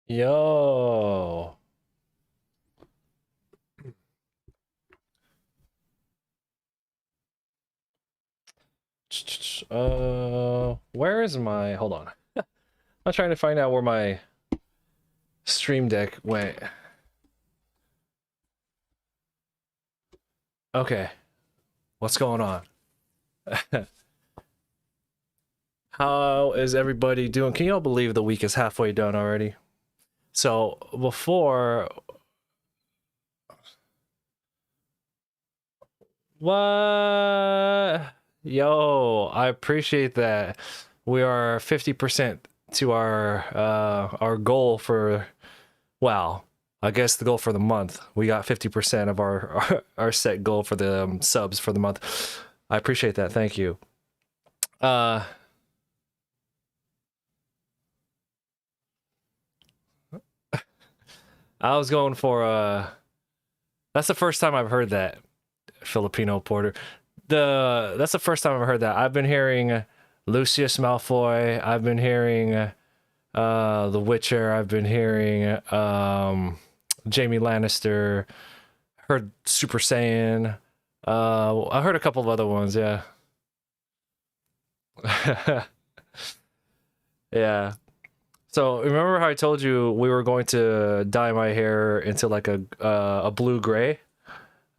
Yo. Where is my, hold on. I'm trying to find out where my stream deck went. Okay, what's going on? How is everybody doing? Can y'all believe the week is halfway done already? So before, what? Yo, I appreciate that. We are 50% to our goal for, wow, I guess the goal for the month. We got 50% of our set goal for the subs for the month. I appreciate that. Thank you. Uh I was going for that's the first time I've heard that Filipino porter. That's the first time I've heard that. I've been hearing Lucius Malfoy. I've been hearing The Witcher. I've been hearing Jamie Lannister. Heard Super Saiyan. I heard a couple of other ones, yeah. Yeah. So remember how I told you we were going to dye my hair into like a blue gray?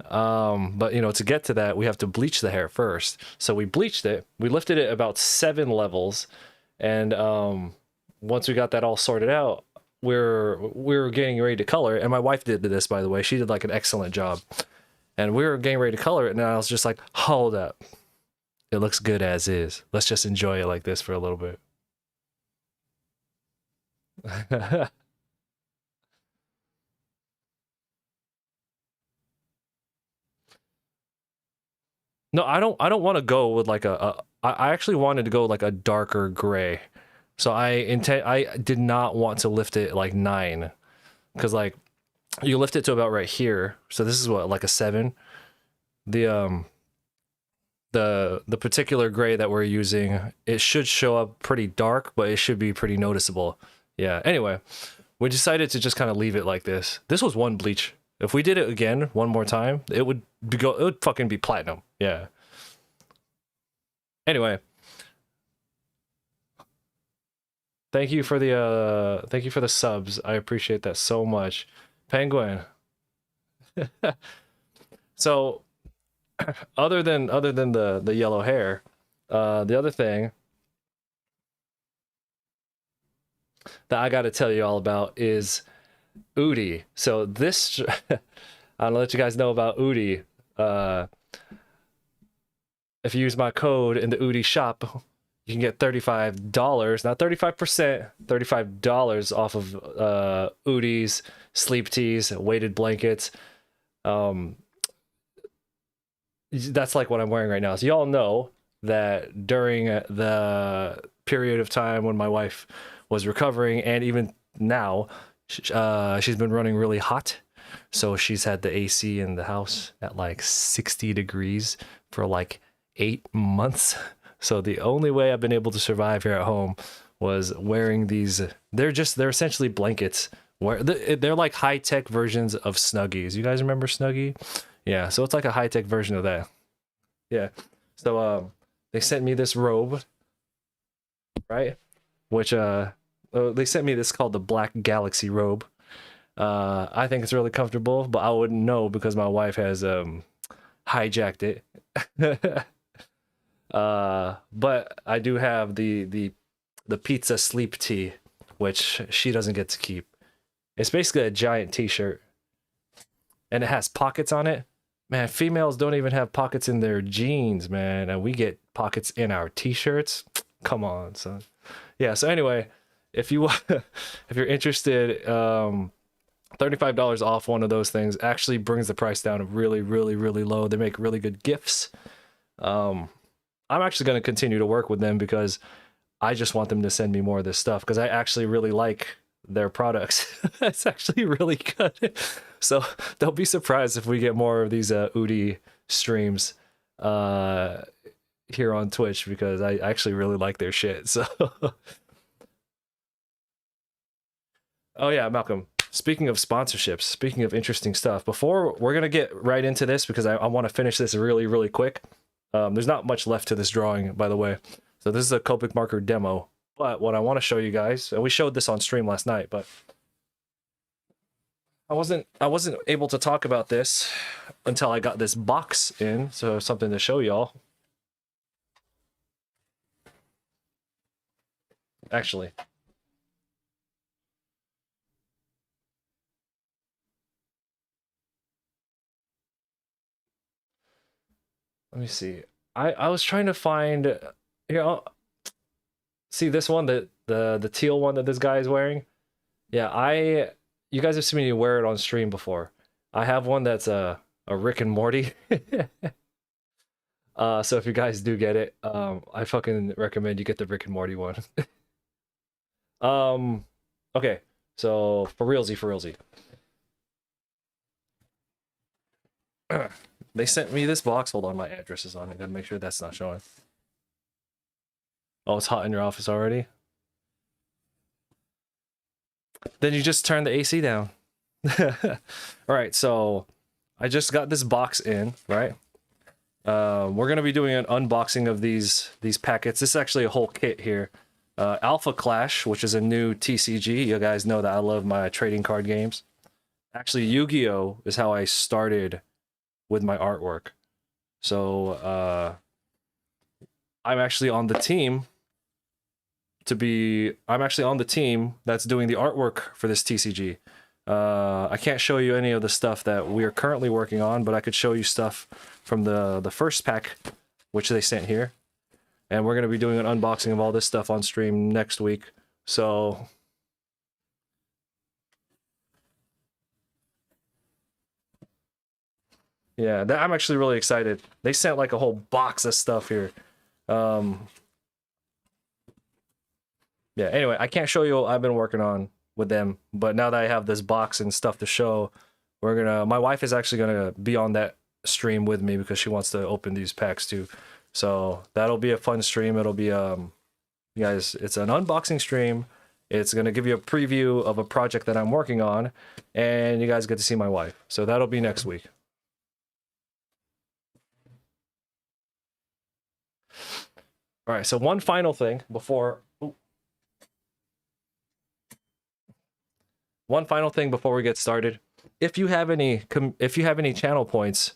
But you know, to get to that, we have to bleach the hair first. So we bleached it. We lifted it about 7 levels, and once we got that all sorted out, we were getting ready to color it. And my wife did this, by the way. She did like an excellent job. And we were getting ready to color it, and I was just like, hold up. It looks good as is. Let's just enjoy it like this for a little bit. No, I don't want to go with like I actually wanted to go like a darker gray. So I did not want to lift it like 9, because like you lift it to about right here. So this is what, like a 7. The the particular gray that we're using, it should show up pretty dark, but it should be pretty noticeable. Yeah. Anyway, we decided to just kind of leave it like this. This was one bleach. If we did it again one more time, it would fucking be platinum. Yeah. Anyway, thank you for the subs. I appreciate that so much. Penguin. So other than the yellow hair, the other thing that I got to tell you all about is Udi. So this I'm gonna let you guys know about Udi. Uh if you use my code in the Udi shop, you can get $35, not 35%, $35 off of Udi's sleep teas, weighted blankets. Um, that's like what I'm wearing right now. So y'all know that during the period of time when my wife was recovering, and even now, she's been running really hot. So she's had the AC in the house at like 60 degrees for like 8 months. So the only way I've been able to survive here at home was wearing these. They're essentially blankets. Where they're like high tech versions of Snuggies. You guys remember Snuggie? Yeah, so it's like a high tech version of that. Yeah. So they sent me this robe, right? Which they sent me this called the Black Galaxy robe. I think it's really comfortable, but I wouldn't know because my wife has hijacked it. But I do have the pizza sleep tee, which she doesn't get to keep. It's basically a giant t-shirt, and it has pockets on it. Man, females don't even have pockets in their jeans, man, and we get pockets in our t-shirts. Come on, son. Yeah, so anyway, if you if you're interested, $35 off one of those things actually brings the price down really, really, really low. They make really good gifts. Um, I'm actually going to continue to work with them because I just want them to send me more of this stuff because I actually really like their products. It's actually really good. So don't be surprised if we get more of these Udi streams uh here on Twitch because I actually really like their shit. So Oh yeah, Malcolm. Speaking of sponsorships, speaking of interesting stuff, before we're gonna get right into this because I want to finish this really, really quick. There's not much left to this drawing, by the way. So this is a Copic marker demo. But what I want to show you guys, and we showed this on stream last night, but I wasn't able to talk about this until I got this box in, so something to show y'all. Actually, let me see. I was trying to find, you know, see this one, the teal one that this guy is wearing. Yeah, you guys have seen me wear it on stream before. I have one that's a Rick and Morty. So if you guys do get it, I fucking recommend you get the Rick and Morty one. um, okay, so for realsy. They sent me this box. Hold on, my address is on it. Gotta make sure that's not showing. Oh, it's hot in your office already? Then you just turn the AC down. All right, so I just got this box in, right? We're gonna be doing an unboxing of these packets. This is actually a whole kit here. Alpha Clash, which is a new TCG. You guys know that I love my trading card games. Actually, Yu-Gi-Oh is how I started with my artwork. So I'm actually on the team that's doing the artwork for this TCG. I can't show you any of the stuff that we are currently working on, but I could show you stuff from the first pack, which they sent here. And we're going to be doing an unboxing of all this stuff on stream next week. So yeah, I'm actually really excited. They sent like a whole box of stuff here. Yeah, anyway, I can't show you what I've been working on with them, but now that I have this box and stuff to show, my wife is actually gonna be on that stream with me because she wants to open these packs too. So that'll be a fun stream. It'll be you guys, it's an unboxing stream. It's gonna give you a preview of a project that I'm working on, and you guys get to see my wife. So that'll be next week. All right, so one final thing before we get started. If you have any channel points,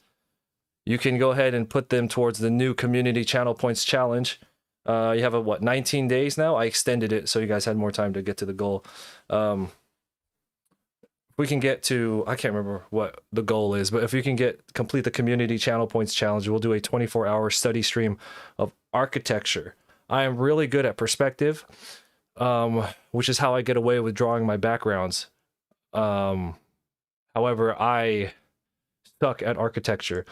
you can go ahead and put them towards the new community channel points challenge. You have 19 days now. I extended it so you guys had more time to get to the goal. We can get to, I can't remember what the goal is, but if we can complete the community channel points challenge, we'll do a 24-hour study stream of architecture. I am really good at perspective, which is how I get away with drawing my backgrounds. However, I suck at architecture.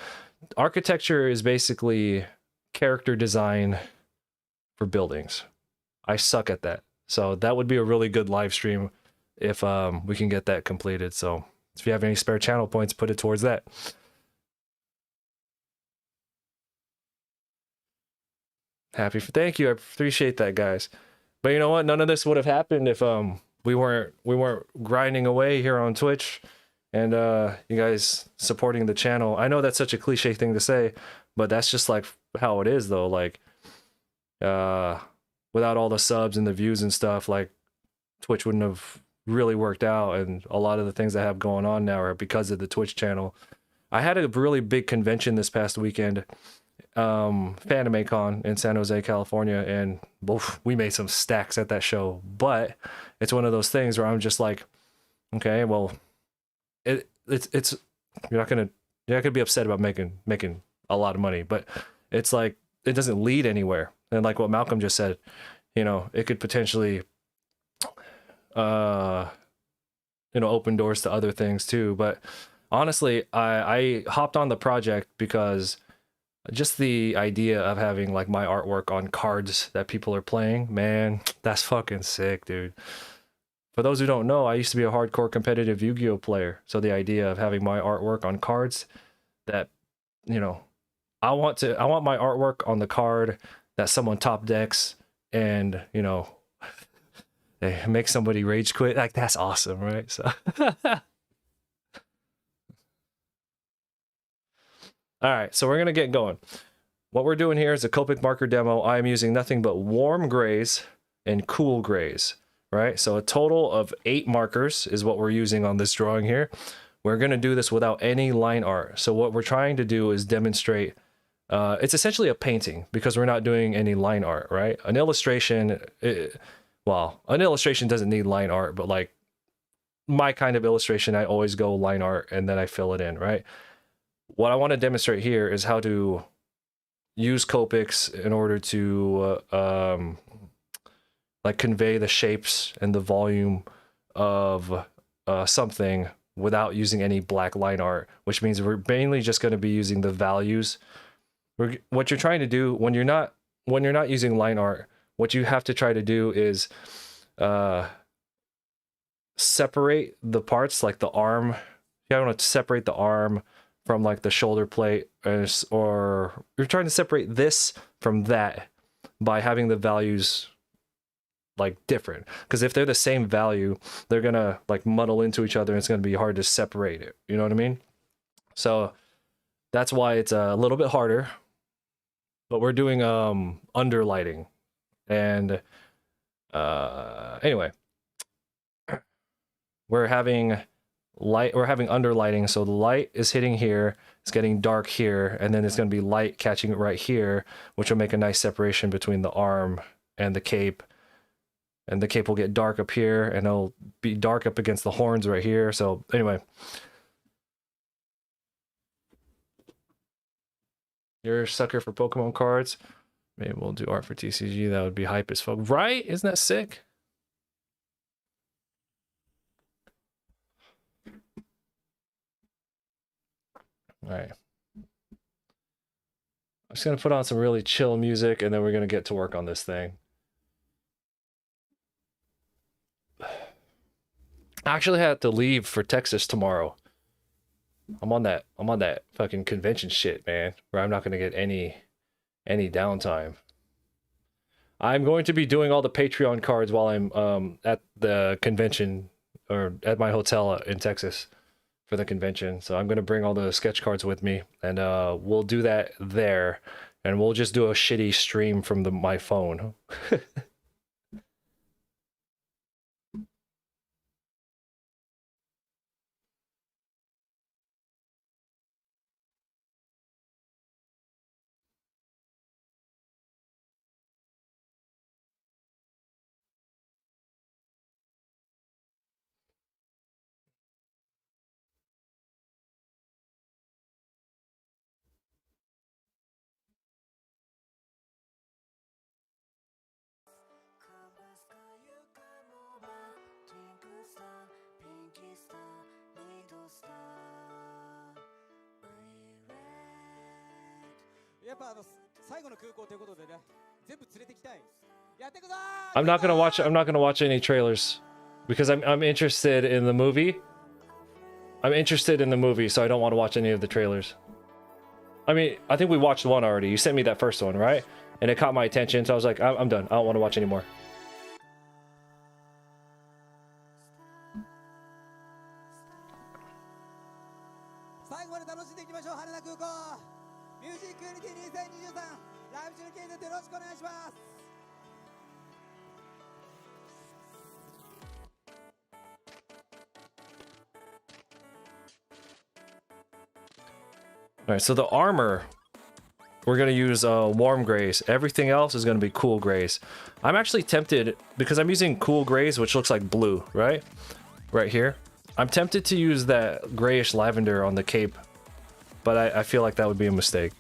Architecture is basically character design for buildings. I suck at that. So that would be a really good live stream if we can get that completed. So if you have any spare channel points, put it towards that. Thank you. I appreciate that, guys. But you know what? None of this would have happened if we weren't grinding away here on Twitch and you guys supporting the channel. I know that's such a cliche thing to say, but that's just like how it is though. Like without all the subs and the views and stuff, like Twitch wouldn't have really worked out, and a lot of the things I have going on now are because of the Twitch channel. I had a really big convention this past weekend, FanimeCon in San Jose, California, and we made some stacks at that show. But it's one of those things where I'm just like, okay, well, it's you're not gonna be upset about making a lot of money, but it's like it doesn't lead anywhere. And like what Malcolm just said, you know, it could potentially open doors to other things too. But honestly, I hopped on the project because just the idea of having like my artwork on cards that people are playing, man, that's fucking sick, dude. For those who don't know, I used to be a hardcore competitive Yu-Gi-Oh player. So the idea of having my artwork on cards that, you know, I want my artwork on the card that someone top decks, and, you know, they make somebody rage quit. Like, that's awesome, right? So all right, so we're gonna get going. What we're doing here is a Copic marker demo. I'm using nothing but warm grays and cool grays, right? So a total of 8 markers is what we're using on this drawing here. We're gonna do this without any line art. So what we're trying to do is demonstrate, it's essentially a painting because we're not doing any line art, right? An illustration, well, an illustration doesn't need line art, but like my kind of illustration, I always go line art and then I fill it in, right? What I want to demonstrate here is how to use Copics in order to like convey the shapes and the volume of something without using any black line art, which means we're mainly just going to be using the values. What you're trying to do when you're not using line art, what you have to try to do is separate the parts, like the arm. You want to separate the arm from like the shoulder plate, or you're trying to separate this from that by having the values like different. Because if they're the same value, they're gonna like muddle into each other and it's gonna be hard to separate it. You know what I mean? So that's why it's a little bit harder. But we're doing underlighting. And anyway, we're having underlighting, so the light is hitting here, it's getting dark here, and then it's going to be light catching it right here, which will make a nice separation between the arm and the cape. And the cape will get dark up here, and it'll be dark up against the horns right here. So anyway, you're a sucker for Pokemon cards. Maybe we'll do art for TCG. That would be hype as fuck, right? Isn't that sick? All right. I'm just going to put on some really chill music and then we're going to get to work on this thing. I actually had to leave for Texas tomorrow. I'm on that fucking convention shit, man, where I'm not going to get any downtime. I'm going to be doing all the Patreon cards while I'm at the convention or at my hotel in Texas for the convention. So I'm going to bring all the sketch cards with me, and we'll do that there, and we'll just do a shitty stream from my phone. I'm not gonna watch any trailers because I'm interested in the movie. I'm interested in the movie, so I don't want to watch any of the trailers. I mean, I think we watched one already. You sent me that first one, right? And it caught my attention, so I was like, I'm done. I don't want to watch anymore. All right, so the armor, we're going to use warm grays. Everything else is going to be cool grays. I'm actually tempted, because I'm using cool grays, which looks like blue, right? Right here. I'm tempted to use that grayish lavender on the cape, but I feel like that would be a mistake.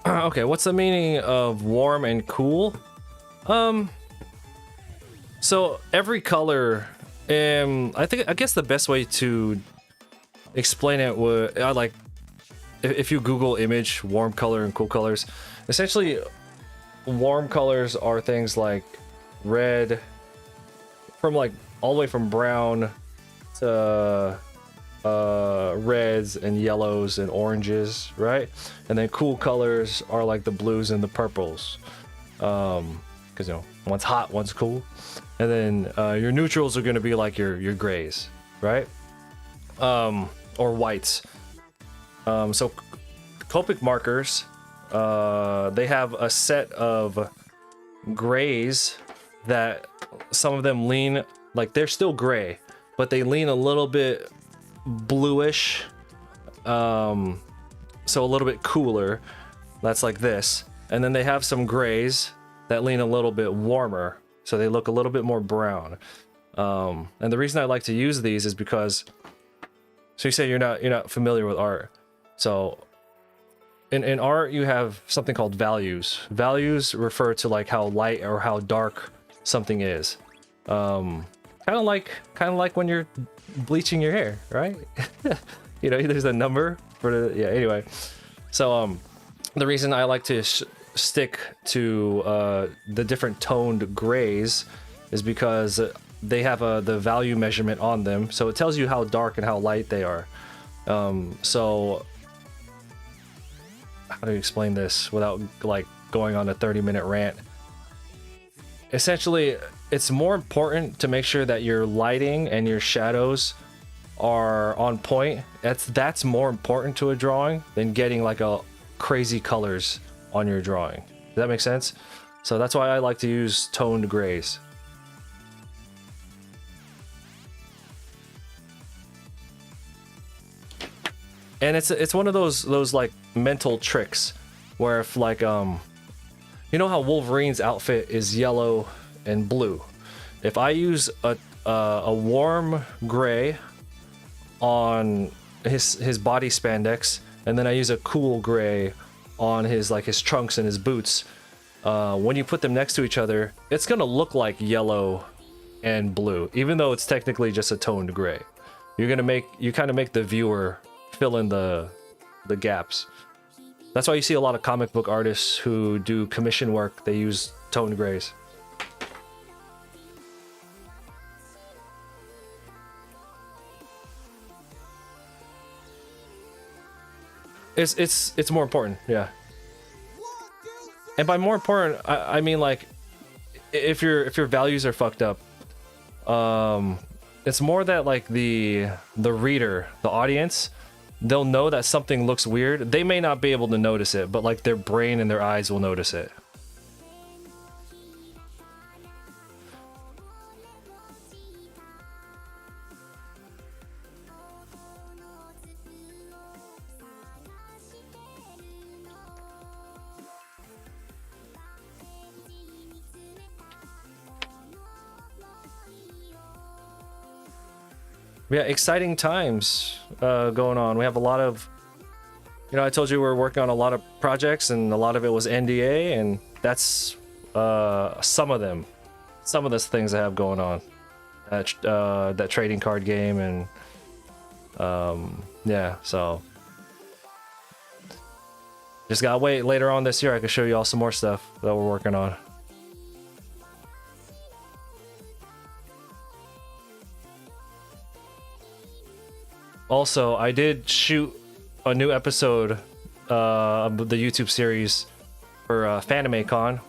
Okay, what's the meaning of warm and cool? So every color, I guess the best way to explain it would, like, if you Google image warm color and cool colors, essentially warm colors are things like red, from like all the way from brown to reds and yellows and oranges, right? And then cool colors are like the blues and the purples, because you know, one's hot, one's cool. And then your neutrals are going to be like your grays, right? Or whites. So Copic markers, they have a set of grays that some of them lean, like they're still gray, but they lean a little bit bluish, so a little bit cooler. That's like this. And then they have some grays that lean a little bit warmer, so they look a little bit more brown. And the reason I like to use these is because, so you say you're not familiar with art. So in art you have something called values. Values refer to like how light or how dark something is. Kind of like when you're bleaching your hair, right? You know, there's a number for the, yeah, anyway. So the reason I like to stick to the different toned grays is because they have the value measurement on them, so it tells you how dark and how light they are. So how do you explain this without like going on a 30-minute rant? Essentially, it's more important to make sure that your lighting and your shadows are on point. That's more important to a drawing than getting like a crazy colors on your drawing. Does that make sense? So that's why I like to use toned grays. And it's one of those like mental tricks where if like you know how Wolverine's outfit is yellow and blue. If I use a warm gray on his body spandex, and then I use a cool gray on his trunks and his boots, when you put them next to each other, it's gonna look like yellow and blue, even though it's technically just a toned gray. You kind of make the viewer fill in the gaps. That's why you see a lot of comic book artists who do commission work, they use toned grays. It's more important, yeah. And by more important, I mean like if your values are fucked up, it's more that like the reader, the audience, they'll know that something looks weird. They may not be able to notice it, but like their brain and their eyes will notice it. Yeah, exciting times going on. We have a lot of, you know, I told you we're working on a lot of projects, and a lot of it was NDA, and that's some of them. Some of the things I have going on. That trading card game, and yeah, so just gotta wait. Later on this year, I can show you all some more stuff that we're working on. Also, I did shoot a new episode of the YouTube series for FanimeCon.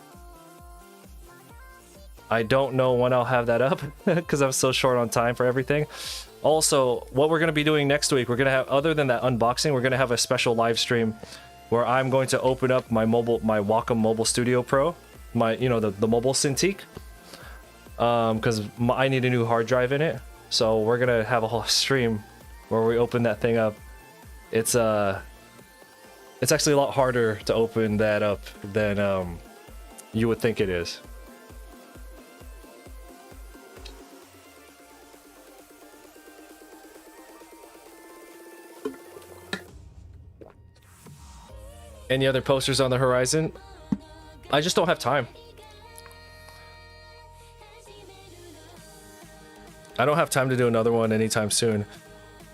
I don't know when I'll have that up because I'm so short on time for everything. Also, what we're going to be doing next week, we're going to have, other than that unboxing, we're going to have a special live stream where I'm going to open up my Wacom Mobile Studio Pro, the mobile Cintiq, because I need a new hard drive in it. So we're going to have a whole stream where we open that thing up. It's actually a lot harder to open that up than you would think it is. Any other posters on the horizon? I just don't have time. I don't have time to do another one anytime soon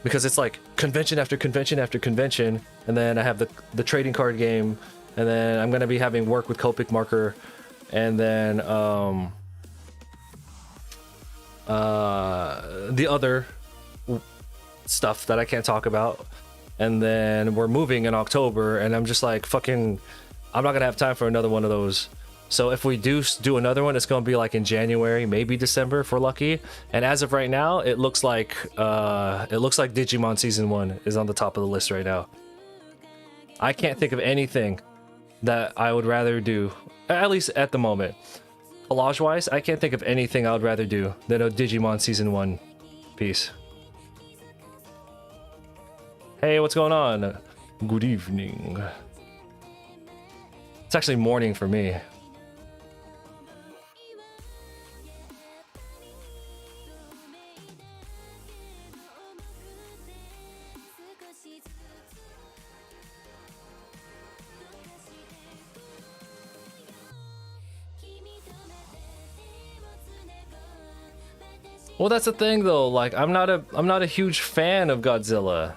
because it's like convention after convention after convention, and then I have the trading card game, and then I'm gonna be having work with Copic marker, and then the other stuff that I can't talk about, and then we're moving in October, and I'm just like fucking, I'm not gonna have time for another one of those. So if we do another one, it's gonna be like in January, maybe December if we're lucky. And as of right now, it looks like Digimon Season 1 is on the top of the list right now. I can't think of anything that I would rather do, at least at the moment. Collage wise, I can't think of anything I would rather do than a Digimon Season 1 piece. Hey, what's going on? Good evening. It's actually morning for me. Well, that's the thing though, like I'm not a huge fan of Godzilla.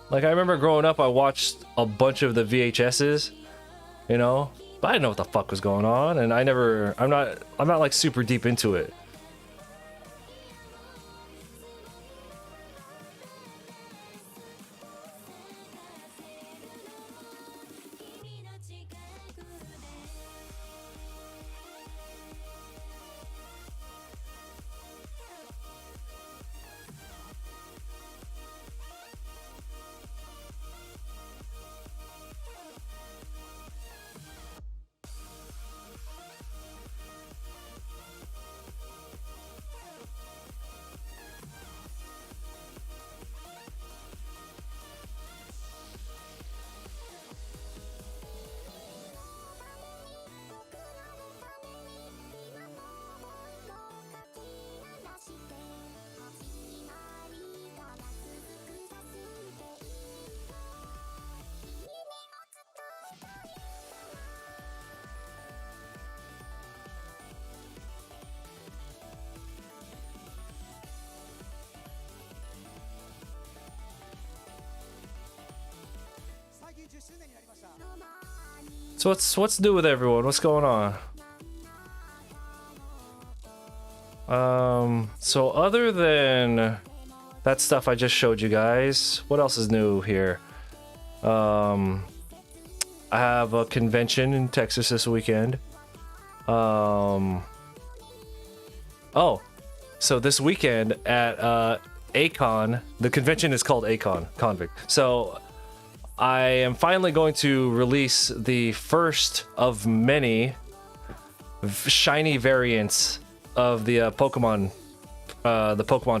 Like I remember growing up, I watched a bunch of the VHSs, you know, but I didn't know what the fuck was going on, and I'm not like super deep into it. So what's new with everyone? What's going on? So other than that stuff I just showed you guys, what else is new here? I have a convention in Texas this weekend. Oh, so this weekend at ACON, the convention is called ACON, Convict. So I am finally going to release the first of many shiny variants of the Pokemon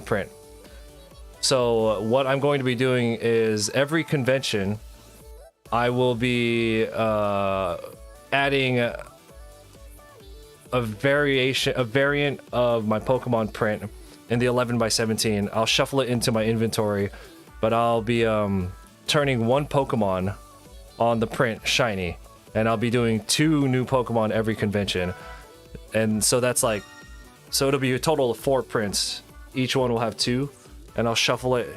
print. So what I'm going to be doing is every convention I will be adding a variant of my Pokemon print in the 11x17. I'll shuffle it into my inventory, but I'll be turning one Pokemon on the print shiny, and I'll be doing 2 new Pokemon every convention, and so that's like, so it'll be a total of 4 prints. Each one will have 2, and I'll shuffle it.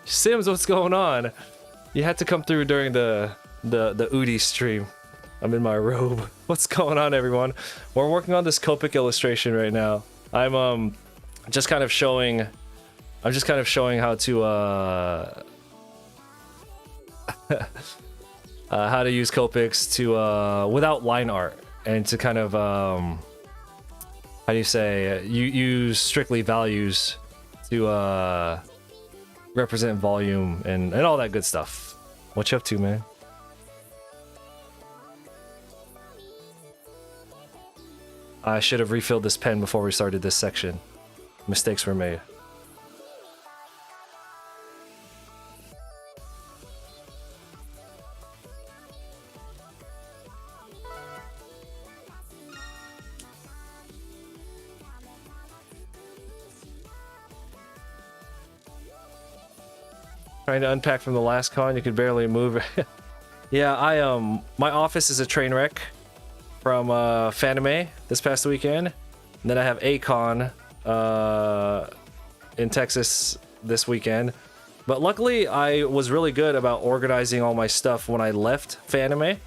Sims, what's going on? You had to come through during the Udi stream. I'm in my robe. What's going on, everyone? We're working on this Copic illustration right now. I'm just kind of showing how to how to use Copics to without line art, and to kind of how do you say, you use strictly values to represent volume and all that good stuff. What you up to, man? I should have refilled this pen before we started this section. Mistakes were made. Trying to unpack from the last con, you could barely move. Yeah, my office is a train wreck from Fanime this past weekend. And then I have Acon in Texas this weekend. But luckily, I was really good about organizing all my stuff when I left Fanime.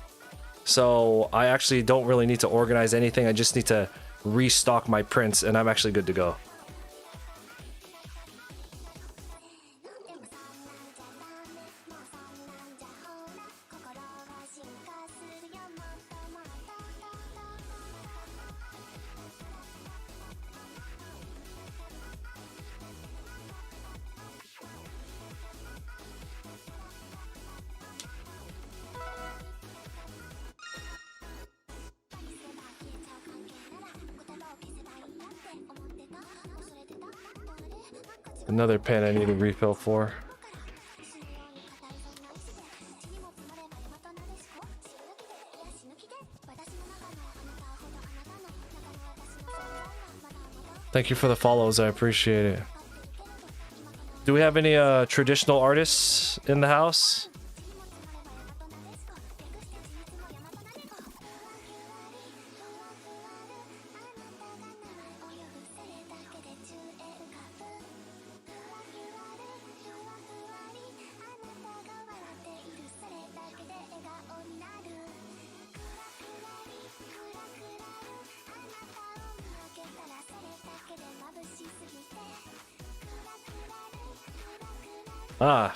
So I actually don't really need to organize anything. I just need to restock my prints, and I'm actually good to go. Another pen I need a refill for. Thank you for the follows, I appreciate it. Do we have any traditional artists in the house? Ah.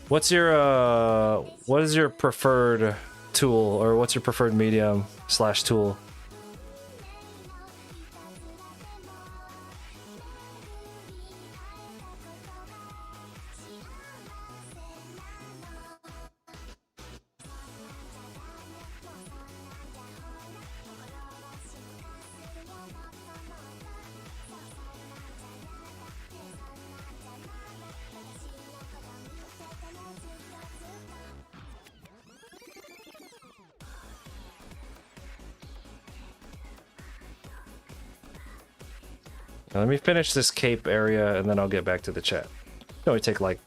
What is your preferred tool, or what's your preferred medium / tool? Now, let me finish this cape area and then I'll get back to the chat. It'll only take like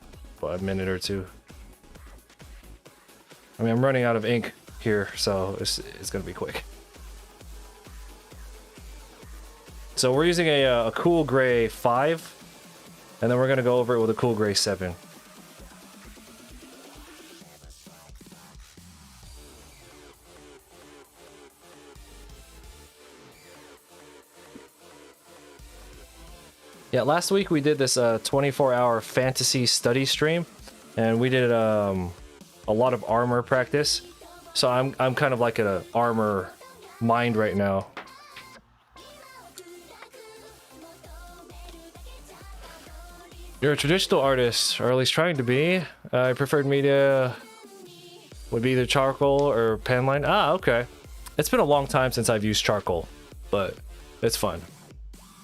a minute or two. I mean, I'm running out of ink here, so it's gonna be quick. So we're using a cool gray 5, and then we're gonna go over it with a cool gray 7. Yeah, last week we did this 24-hour fantasy study stream, and we did a lot of armor practice. So I'm kind of like an armor mind right now. You're a traditional artist, or at least trying to be. Preferred media would be either charcoal or pen line. Ah, okay. It's been a long time since I've used charcoal, but it's fun.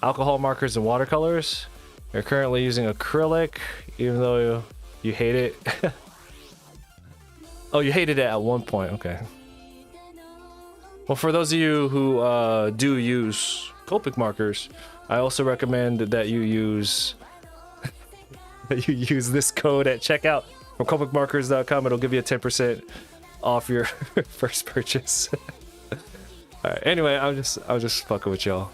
Alcohol markers and watercolors. You're currently using acrylic, even though you hate it. Oh, you hated it at one point. Okay. Well, for those of you who do use Copic markers, I also recommend that you use this code at checkout from copicmarkers.com. It'll give you a 10% off your first purchase. All right. Anyway, I was just fucking with y'all.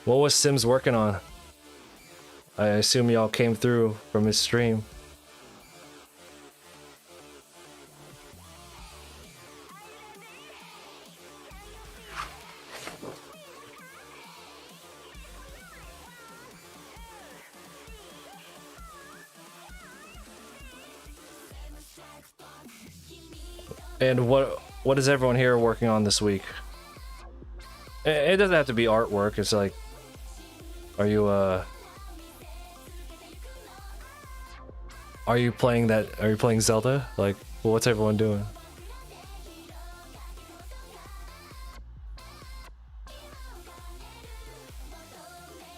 What was Sims working on? I assume y'all came through from his stream. And what is everyone here working on this week? It doesn't have to be artwork. It's like, are you playing that? Are you playing Zelda? Like, well, what's everyone doing?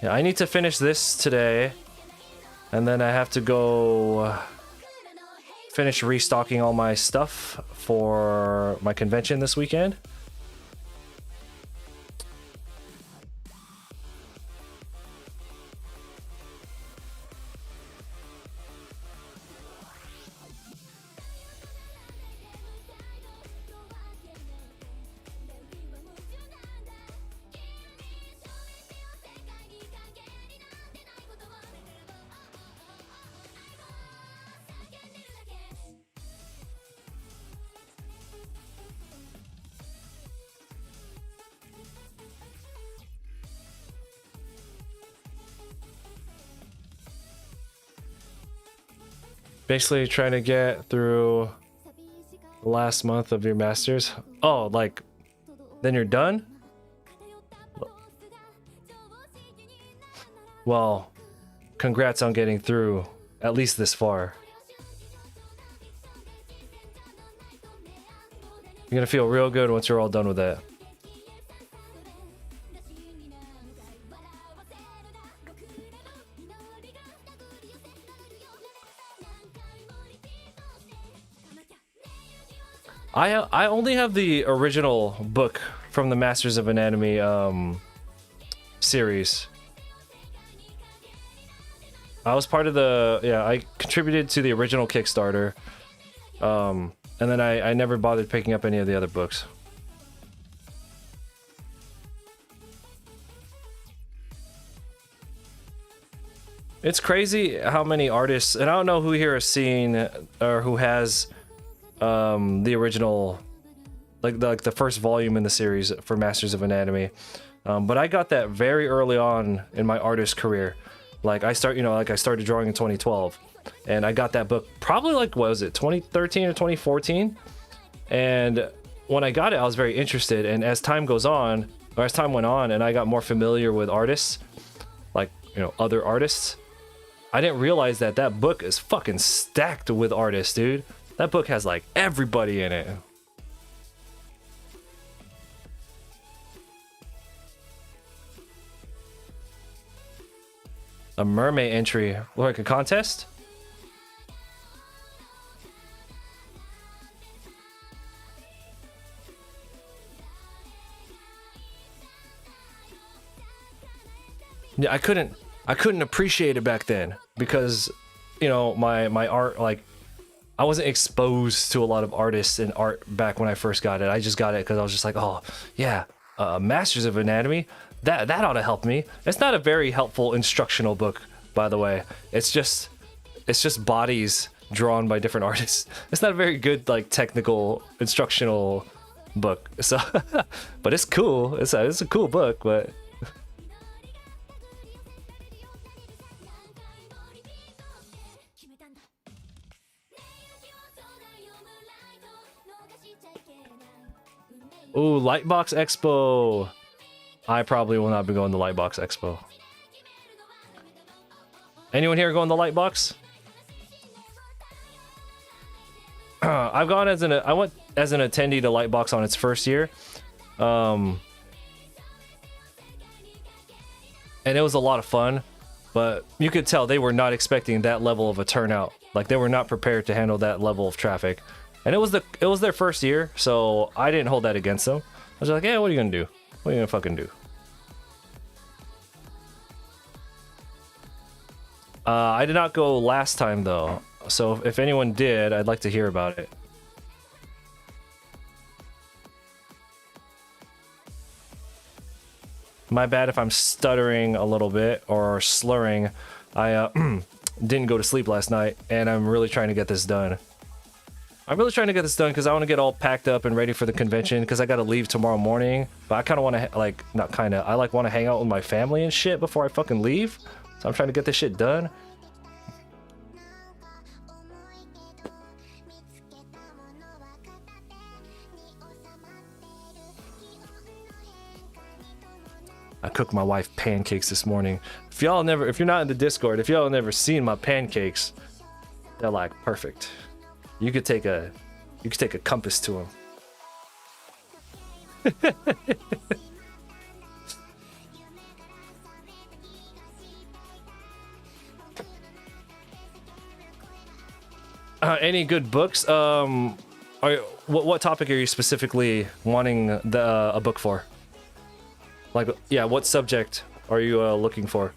Yeah, I need to finish this today, and then I have to go finish restocking all my stuff for my convention this weekend. Basically trying to get through the last month of your masters. Oh, like, then you're done? Well, congrats on getting through at least this far. You're gonna feel real good once you're all done with that. I only have the original book from the Masters of Anatomy series. I was part of the, yeah, I contributed to the original Kickstarter. And then I never bothered picking up any of the other books. It's crazy how many artists, and I don't know who here has seen or who has the original, like the first volume in the series for Masters of Anatomy, but I got that very early on in my artist career. Like I started drawing in 2012, and I got that book probably like, what was it, 2013 or 2014? And when I got it, I was very interested, and as time went on, and I got more familiar with artists, like, you know, other artists, I didn't realize that that book is fucking stacked with artists, dude. That book has like everybody in it. A mermaid entry, like a contest? Yeah, I couldn't appreciate it back then because, you know, my art, like, I wasn't exposed to a lot of artists and art back when I first got it. I just got it because I was just like, oh yeah, Masters of Anatomy, that ought to help me. It's not a very helpful instructional book, by the way. It's just bodies drawn by different artists. It's not a very good, like, technical instructional book. So, but it's cool. It's a cool book, but. Ooh, Lightbox Expo. I probably will not be going to Lightbox Expo. Anyone here going to Lightbox? I've gone I went as an attendee to Lightbox on its first year. And it was a lot of fun, but you could tell they were not expecting that level of a turnout. Like, they were not prepared to handle that level of traffic. And it was their first year, so I didn't hold that against them. I was like, yeah, what are you gonna do? What are you gonna fucking do? I did not go last time though, so if anyone did, I'd like to hear about it. My bad if I'm stuttering a little bit or slurring. I didn't go to sleep last night, and I'm really trying to get this done. I'm really trying to get this done because I want to get all packed up and ready for the convention because I got to leave tomorrow morning. But I kind of want to, like, not kind of, I like want to hang out with my family and shit before I fucking leave. So I'm trying to get this shit done. I cooked my wife pancakes this morning. If you're not in the Discord, if y'all have never seen my pancakes, they're like perfect. You could take a compass to them. Any good books? What topic are you specifically wanting a book for? Like, yeah, what subject are you looking for?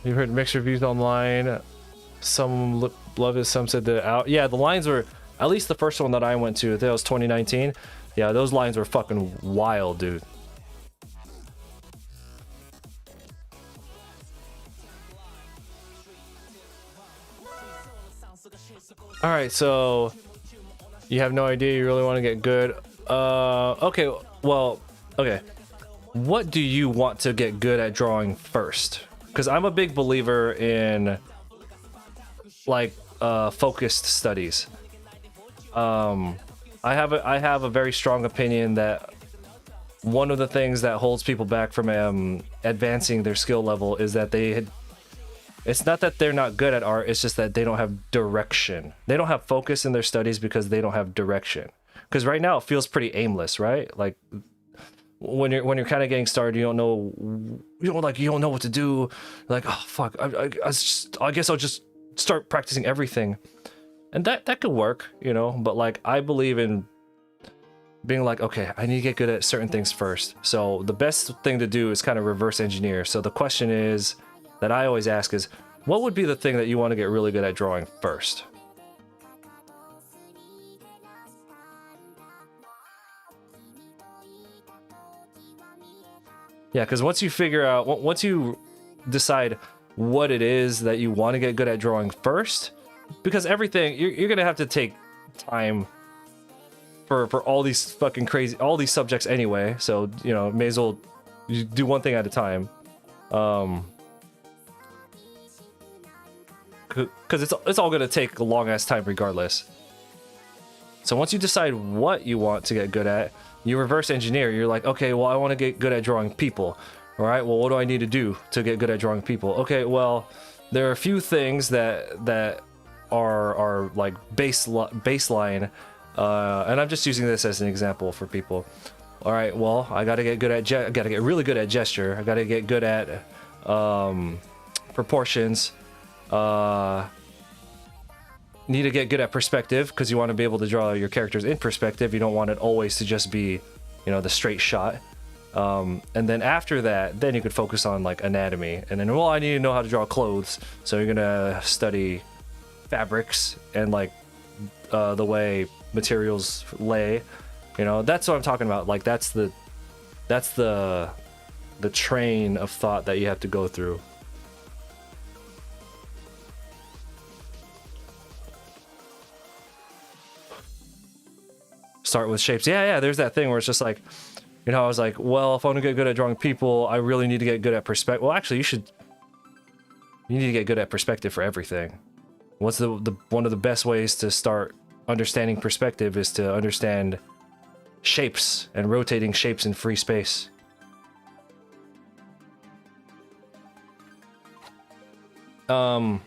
You've heard mixed reviews online. Some love it, some said that out. Yeah, the lines were, at least the first one that I went to, I think it was 2019. Yeah, those lines were fucking wild, dude. All right, so you have no idea, you really want to get good. Okay, well, okay. What do you want to get good at drawing first? Because I'm a big believer in like focused studies. I have a very strong opinion that one of the things that holds people back from advancing their skill level is that it's not that they're not good at art, it's just that they don't have direction. They don't have focus in their studies because they don't have direction. Because right now it feels pretty aimless, right? Like when you're kind of getting started, you don't know what to do. Like, oh fuck, I guess I'll just start practicing everything, and that could work, you know. But like, I believe in being like, okay, I need to get good at certain things first. So the best thing to do is kind of reverse engineer. So the question is that I always ask is, what would be the thing that you want to get really good at drawing first? Yeah, because once you decide what it is that you want to get good at drawing first, because everything, you're gonna have to take time for all these fucking crazy, all these subjects anyway, so, you know, may as well you do one thing at a time. Because it's all gonna take a long ass time regardless. So once you decide what you want to get good at, you reverse engineer. You're like, okay, well, I want to get good at drawing people. All right, well, what do I need to do to get good at drawing people? Okay, well, there are a few things that are like baseline, and I'm just using this as an example for people. All right, well, I got to get good at gotta get really good at gesture. I got to get good at proportions. Need to get good at perspective, because you want to be able to draw your characters in perspective. You don't want it always to just be, you know, the straight shot. And then after that, then you could focus on like anatomy. And then, well, I need to know how to draw clothes. So you're gonna study fabrics and like the way materials lay. You know, that's what I'm talking about. Like that's the train of thought that you have to go through. Start with shapes. Yeah, there's that thing where it's just like, you know, I was like, well, if I want to get good at drawing people, I really need to get good at perspective. Well, actually, you need to get good at perspective for everything. What's the one of the best ways to start understanding perspective is to understand shapes and rotating shapes in free space. Anyway,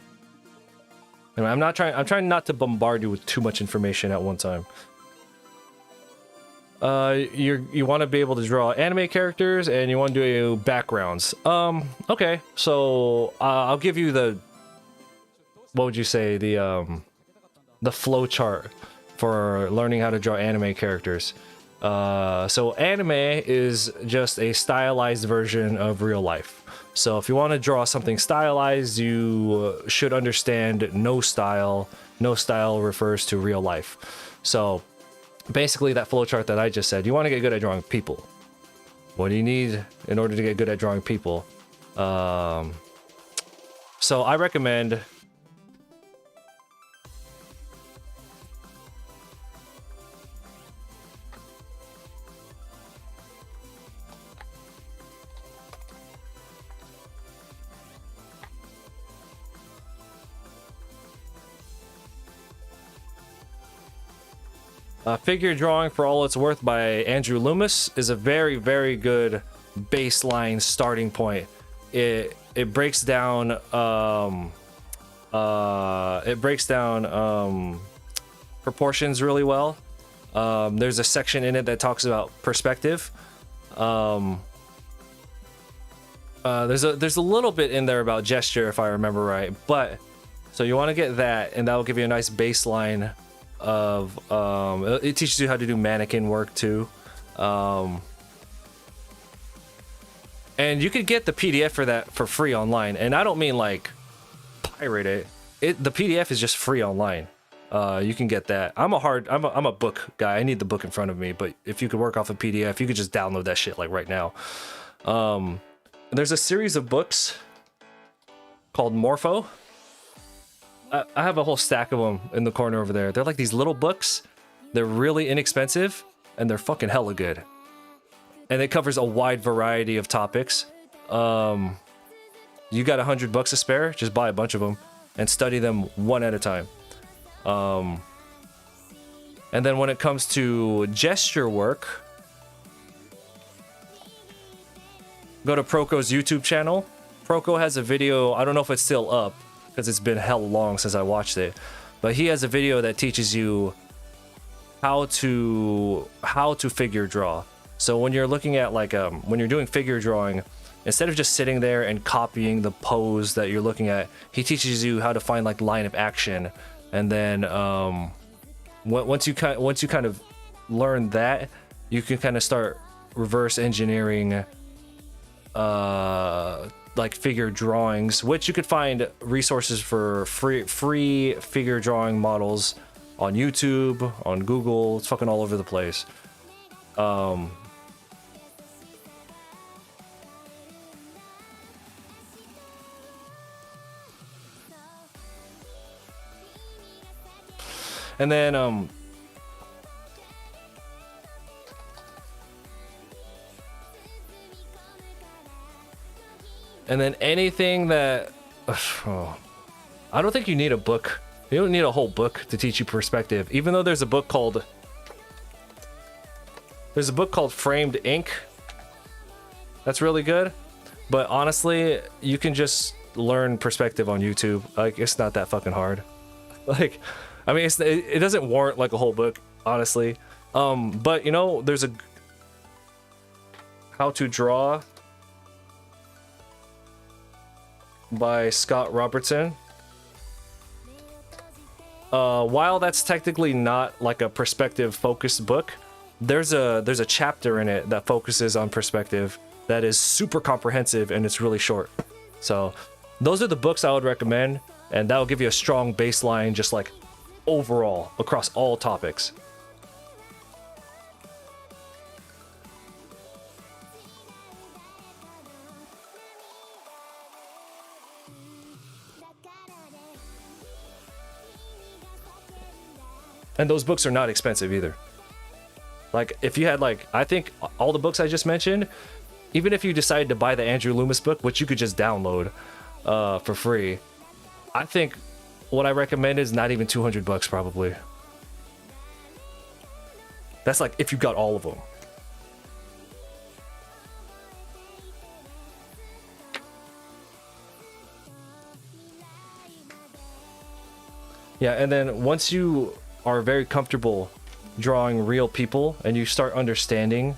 I'm trying not to bombard you with too much information at one time. You want to be able to draw anime characters and you want to do backgrounds. Okay, so I'll give you what would you say, the flow chart for learning how to draw anime characters. So anime is just a stylized version of real life. So if you want to draw something stylized, you should understand no style. No style refers to real life. So basically that flowchart that I just said, you want to get good at drawing people. What do you need in order to get good at drawing people? So I recommend Figure Drawing for All It's Worth by Andrew Loomis is a very, very good baseline starting point. It breaks down proportions really well. There's a section in it that talks about perspective. There's a little bit in there about gesture, if I remember right. But so you want to get that, and that will give you a nice baseline of. It teaches you how to do mannequin work too. And you could get the PDF for that for free online. And I don't mean like pirate it. The PDF is just free online. You can get that. I'm a book guy. I need the book in front of me. But if you could work off a PDF, you could just download that shit like right now. There's a series of books called Morpho. I have a whole stack of them in the corner over there. They're like these little books. They're really inexpensive and they're fucking hella good. And it covers a wide variety of topics. You got $100 to spare, just buy a bunch of them and study them one at a time. And then when it comes to gesture work, go to Proco's YouTube channel. Proco has a video, I don't know if it's still up, because it's been hell long since I watched it. But he has a video that teaches you how to figure draw. So when you're looking at like when you're doing figure drawing, instead of just sitting there and copying the pose that you're looking at, he teaches you how to find like line of action. And then once you kind of learn that, you can kind of start reverse engineering like figure drawings, which you could find resources for free figure drawing models on YouTube, on Google. It's fucking all over the place. And then anything that I don't think you need a book. You don't need a whole book to teach you perspective. Even though there's a book called Framed Ink. That's really good. But honestly, you can just learn perspective on YouTube. Like, it's not that fucking hard. Like, I mean, it doesn't warrant like a whole book, honestly. But you know, there's a How to Draw by Scott Robertson. While that's technically not like a perspective focused book, there's a chapter in it that focuses on perspective that is super comprehensive, and it's really short. So those are the books I would recommend, and that will give you a strong baseline, just like overall across all topics. And those books are not expensive either. Like, if you had like, I think all the books I just mentioned, even if you decided to buy the Andrew Loomis book, which you could just download for free, I think what I recommend is not even $200 probably. That's like if you got all of them. Yeah, and then once you are very comfortable drawing real people and you start understanding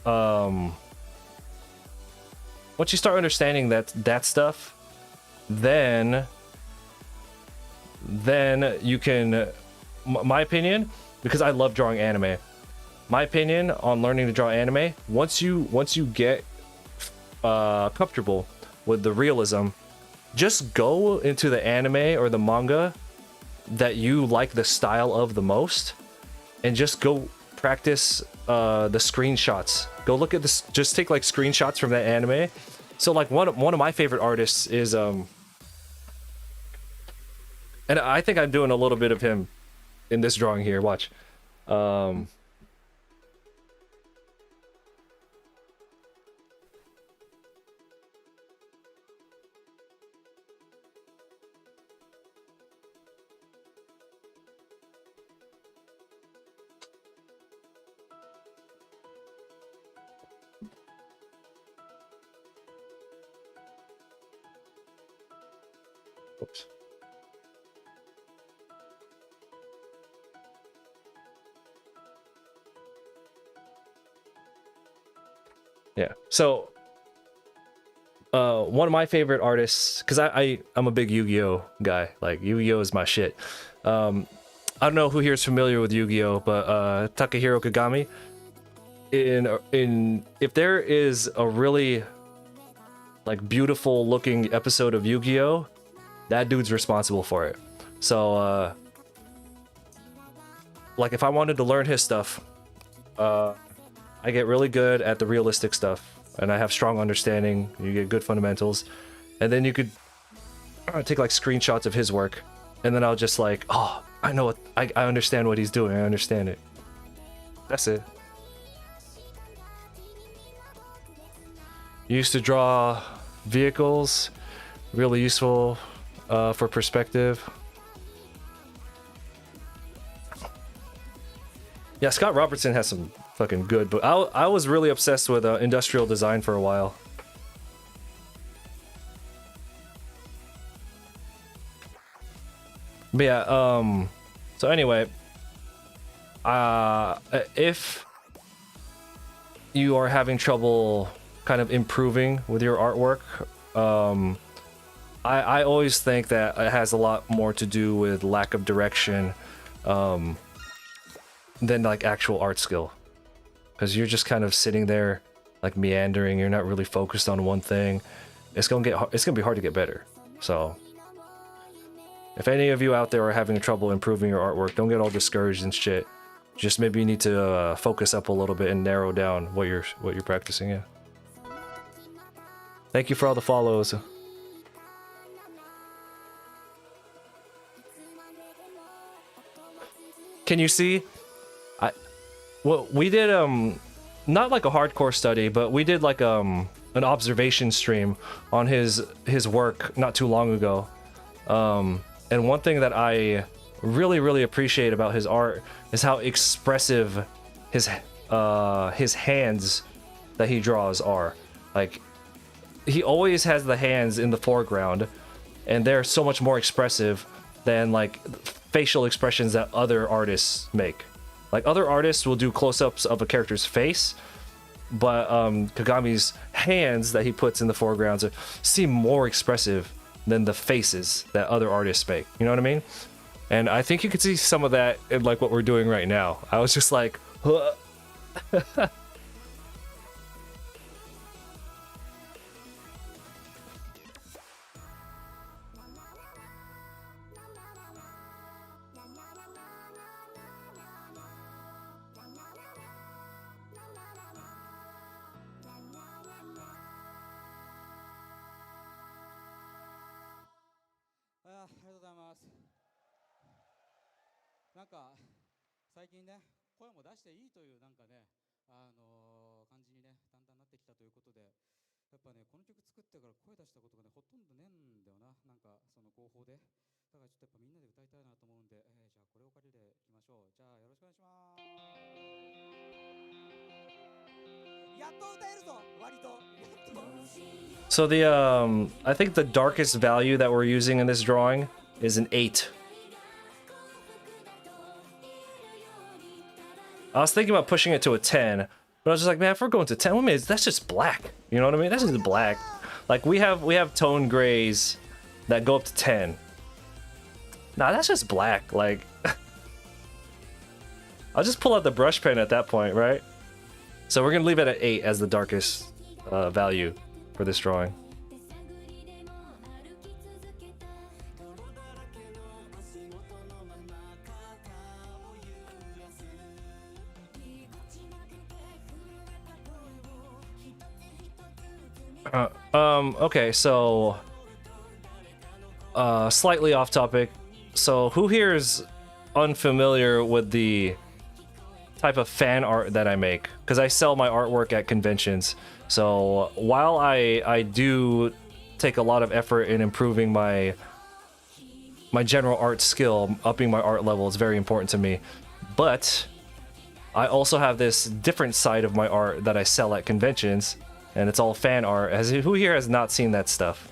once you start understanding that stuff, then you can, my opinion, because I love drawing anime, my opinion on learning to draw anime, once you get comfortable with the realism, just go into the anime or the manga that you like the style of the most, and just go practice the screenshots. Go look at this, just take like screenshots from that anime. So like one of my favorite artists is and I think I'm doing a little bit of him in this drawing here, watch. Oops. Yeah. So, one of my favorite artists, because I'm a big Yu-Gi-Oh guy. Like Yu-Gi-Oh is my shit. I don't know who here is familiar with Yu-Gi-Oh, but Takahiro Kagami. In if there is a really like beautiful looking episode of Yu-Gi-Oh, that dude's responsible for it. So like if I wanted to learn his stuff, I get really good at the realistic stuff, and I have strong understanding. You get good fundamentals, and then you could take like screenshots of his work, and then I'll just like, oh, I know what I understand what he's doing. I understand it. That's it. Used to draw vehicles, really useful for perspective. Yeah, Scott Robertson has some fucking good, but I was really obsessed with industrial design for a while. But yeah, so anyway, if you are having trouble kind of improving with your artwork, I always think that it has a lot more to do with lack of direction than like actual art skill, because you're just kind of sitting there like meandering. You're not really focused on one thing. It's gonna be hard to get better. So if any of you out there are having trouble improving your artwork, don't get all discouraged and shit. Just maybe you need to focus up a little bit and narrow down what you're practicing. Yeah. Thank you for all the follows. Can you see? Well, we did not like a hardcore study, but we did like an observation stream on his work not too long ago. And one thing that I really appreciate about his art is how expressive his hands that he draws are. Like, he always has the hands in the foreground, and they're so much more expressive than like facial expressions that other artists make. Like, other artists will do close-ups of a character's face, but Kagami's hands that he puts in the foregrounds seem more expressive than the faces that other artists make. You know what I mean? And I think you could see some of that in like what we're doing right now. I was just like, huh. So the I think the darkest value that we're using in this drawing is an 8. I was thinking about pushing it to a 10, but I was just like, man, if we're going to 10, that's just black. You know what I mean? That's just black. Like, we have tone grays that go up to 10. Nah, that's just black. Like, I'll just pull out the brush pen at that point, right? So we're gonna leave it at 8 as the darkest value for this drawing. Okay, so slightly off topic. So who here is unfamiliar with the type of fan art that I make? Because I sell my artwork at conventions. So while I do take a lot of effort in improving my general art skill, upping my art level is very important to me. But I also have this different side of my art that I sell at conventions, and it's all fan art. Who here has not seen that stuff?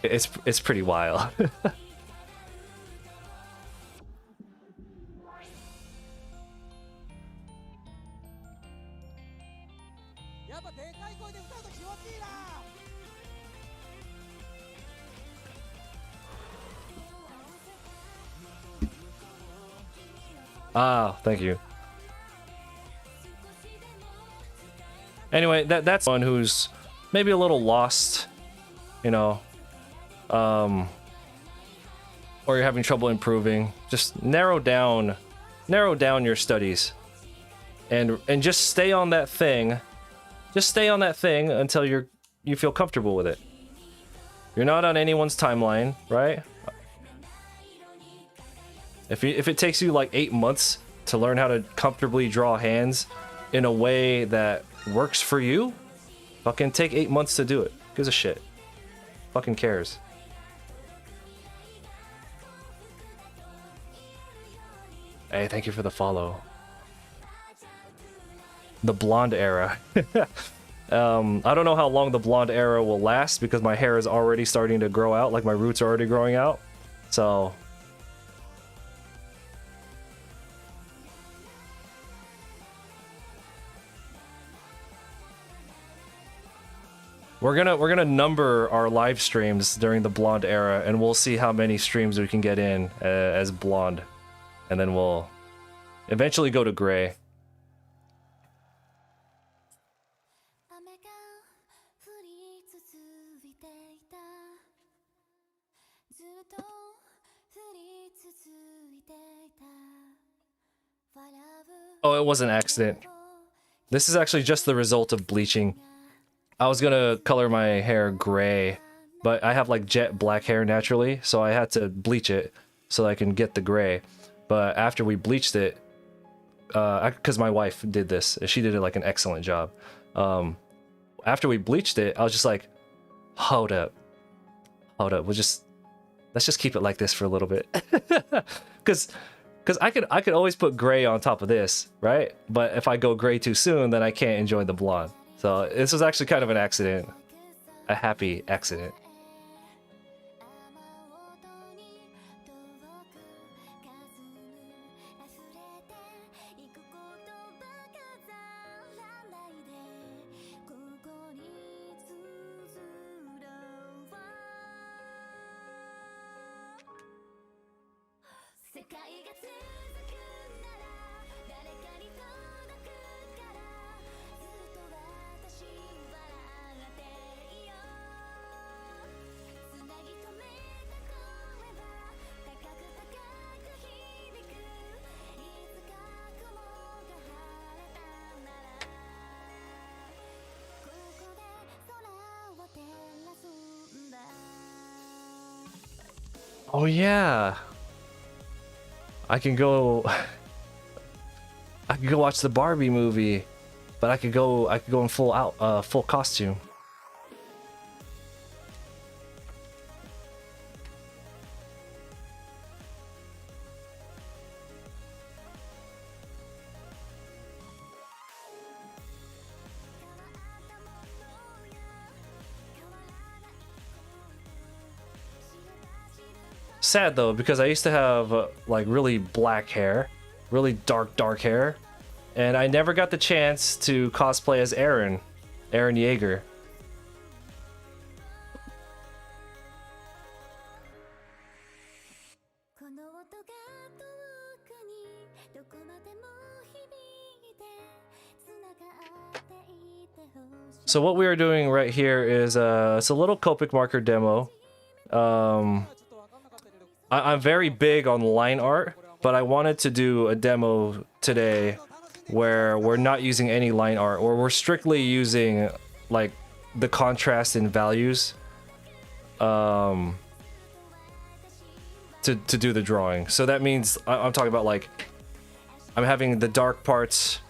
It's pretty wild. Ah, thank you. Anyway, that's one who's maybe a little lost, you know, or you're having trouble improving. Just narrow down your studies, and just stay on that thing. Just stay on that thing until you feel comfortable with it. You're not on anyone's timeline, right? If it takes you like 8 months to learn how to comfortably draw hands in a way that works for you, fucking take 8 months to do it. Gives a shit. Fucking cares. Hey, thank you for the follow. The blonde era. I don't know how long the blonde era will last because my hair is already starting to grow out, like my roots are already growing out. So we're gonna number our live streams during the blonde era, and we'll see how many streams we can get in as blonde, and then we'll eventually go to gray. Oh, it was an accident. This is actually just the result of bleaching. I was gonna color my hair gray, but I have like jet black hair naturally, so I had to bleach it so I can get the gray. But after we bleached it, because my wife did this, she did it like an excellent job. After we bleached it, I was just like, hold up, let's just keep it like this for a little bit, because I could always put gray on top of this, right? But if I go gray too soon, then I can't enjoy the blonde. So this was actually kind of an accident, a happy accident. Oh yeah, I can go watch the Barbie movie, but I could go in full costume. Sad though, because I used to have like really black hair, really dark hair, and I never got the chance to cosplay as Eren Yeager. So what we are doing right here is it's a little Copic marker demo. I'm very big on line art, but I wanted to do a demo today where we're not using any line art, or we're strictly using like the contrast and values to do the drawing. So that means I'm talking about like I'm having the dark parts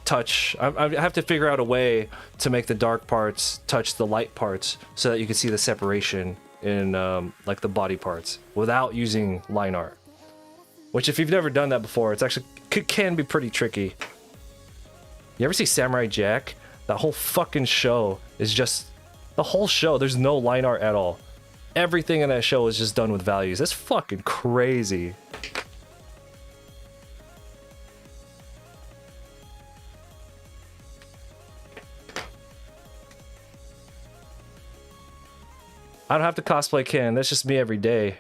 touch. I have to figure out a way to make the dark parts touch the light parts so that you can see the separation in like the body parts without using line art, which if you've never done that before, it's actually can be pretty tricky. You ever see Samurai Jack? That whole fucking show is just The whole show, there's no line art at all. Everything in that show is just done with values. That's fucking crazy. I don't have to cosplay Ken. That's just me every day.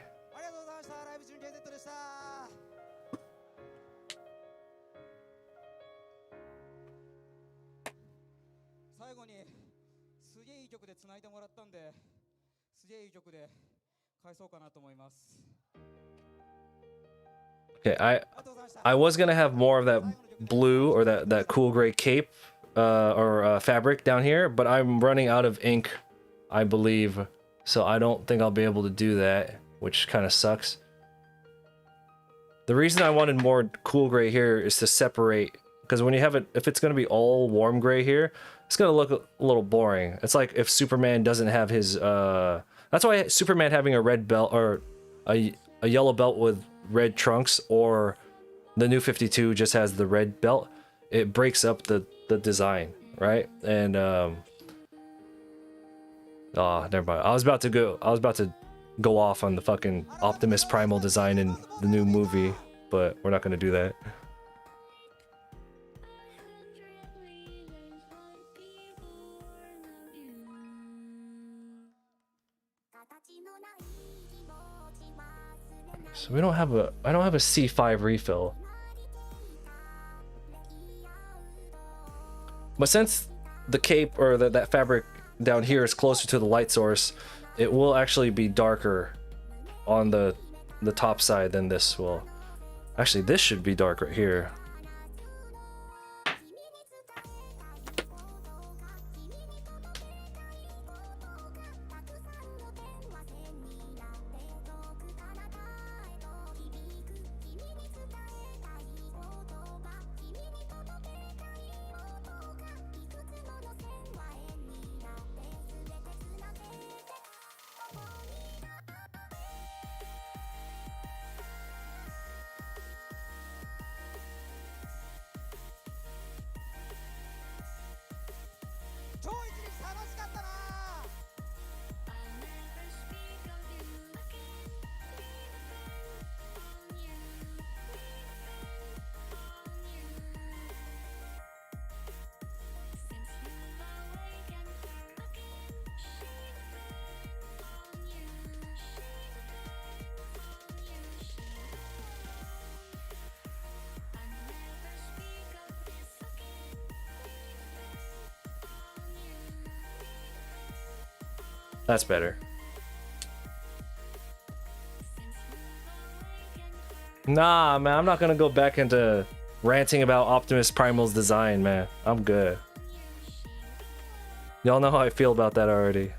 Okay, I was gonna have more of that blue or that cool gray cape or fabric down here, but I'm running out of ink, I believe, so I don't think I'll be able to do that, which kind of sucks. The reason I wanted more cool gray here is to separate, because when you have it, if it's gonna be all warm gray here, it's gonna look a little boring. It's like if Superman doesn't have his that's why Superman having a red belt or a yellow belt with red trunks, or the new 52 just has the red belt, it breaks up the design, right? And oh, never mind. I was about to go off on the fucking Optimus Primal design in the new movie, but we're not gonna do that. So we don't have I don't have a C5 refill. But since the cape or that fabric down here is closer to the light source, it will actually be darker on the top side than this will. Actually, this should be dark right here. That's better. Nah, man, I'm not gonna go back into ranting about Optimus Primal's design, man. I'm good. Y'all know how I feel about that already.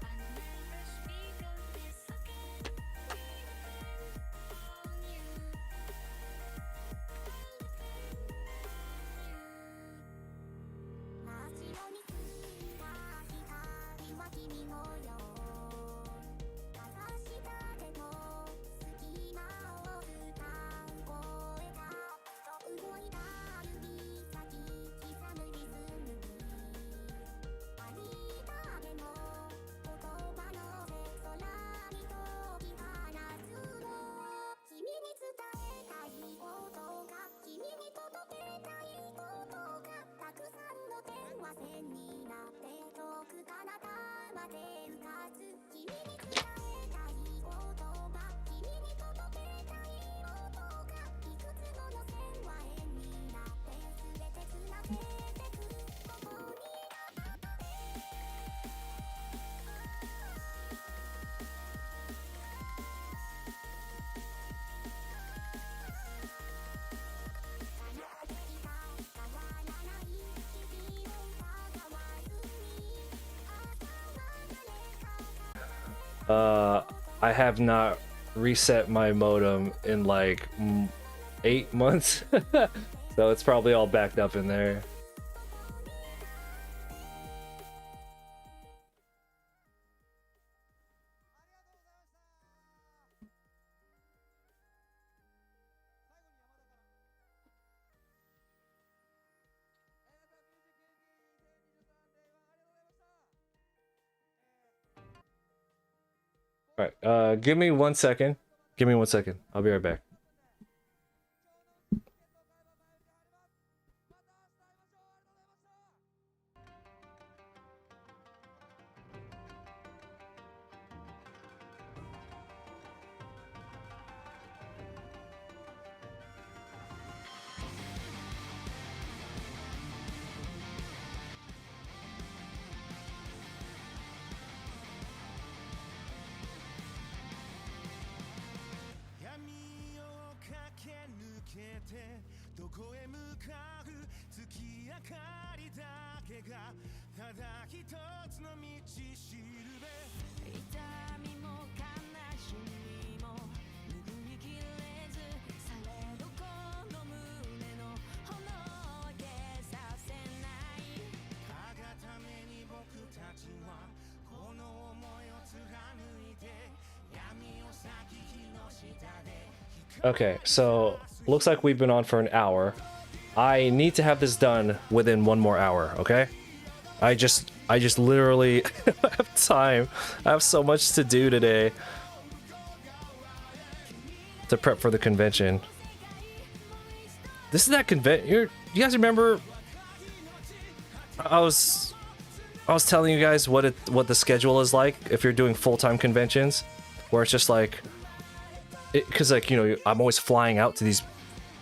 I have not reset my modem in like 8 months, so it's probably all backed up in there. All right, give me 1 second. Give me 1 second. I'll be right back. Okay, so looks like we've been on for an hour. I need to have this done within 1 more hour, okay? I just literally have time. I have so much to do today to prep for the convention. This is that convention. You guys remember? I was telling you guys what the schedule is like if you're doing full-time conventions, where it's just like, because like, you know, I'm always flying out to these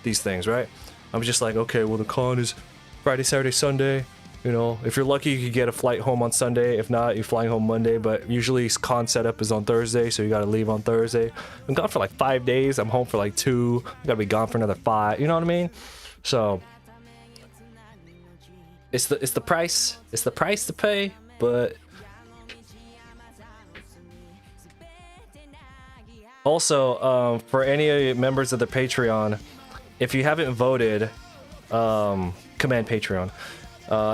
things, right? I'm just like, okay, well, the con is Friday, Saturday, Sunday. You know, if you're lucky, you could get a flight home on Sunday. If not, you're flying home Monday. But usually con setup is on Thursday, so you gotta leave on Thursday. I'm gone for like 5 days. I'm home for like 2. I gotta be gone for another 5. You know what I mean? So it's the price. It's the price to pay. But also, for any members of the Patreon, if you haven't voted, command Patreon.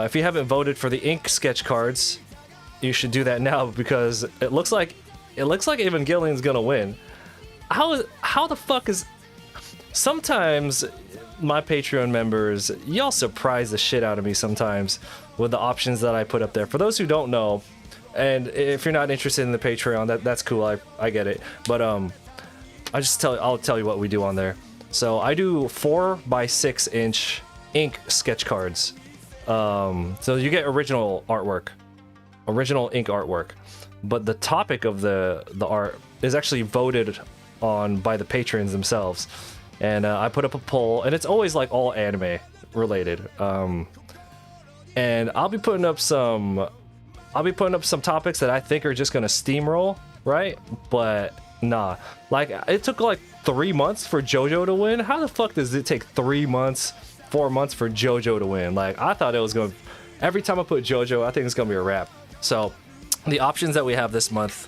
If you haven't voted for the ink sketch cards, you should do that now, because it looks like Evangelion's gonna win. How the fuck is? Sometimes my Patreon members, y'all surprise the shit out of me sometimes with the options that I put up there. For those who don't know, and if you're not interested in the Patreon, that's cool. I get it. But I'll tell you what we do on there. So I do 4x6 inch ink sketch cards. So you get original artwork, original ink artwork, but the topic of the art is actually voted on by the patrons themselves. And I put up a poll, and it's always like all anime related. And I'll be putting up some topics that I think are just gonna steamroll, right? But nah, like it took like 3 months for JoJo to win. How the fuck does it take 3 months, 4 months for JoJo to win? Like, I thought it was going to... Every time I put JoJo, I think it's going to be a wrap. So, the options that we have this month...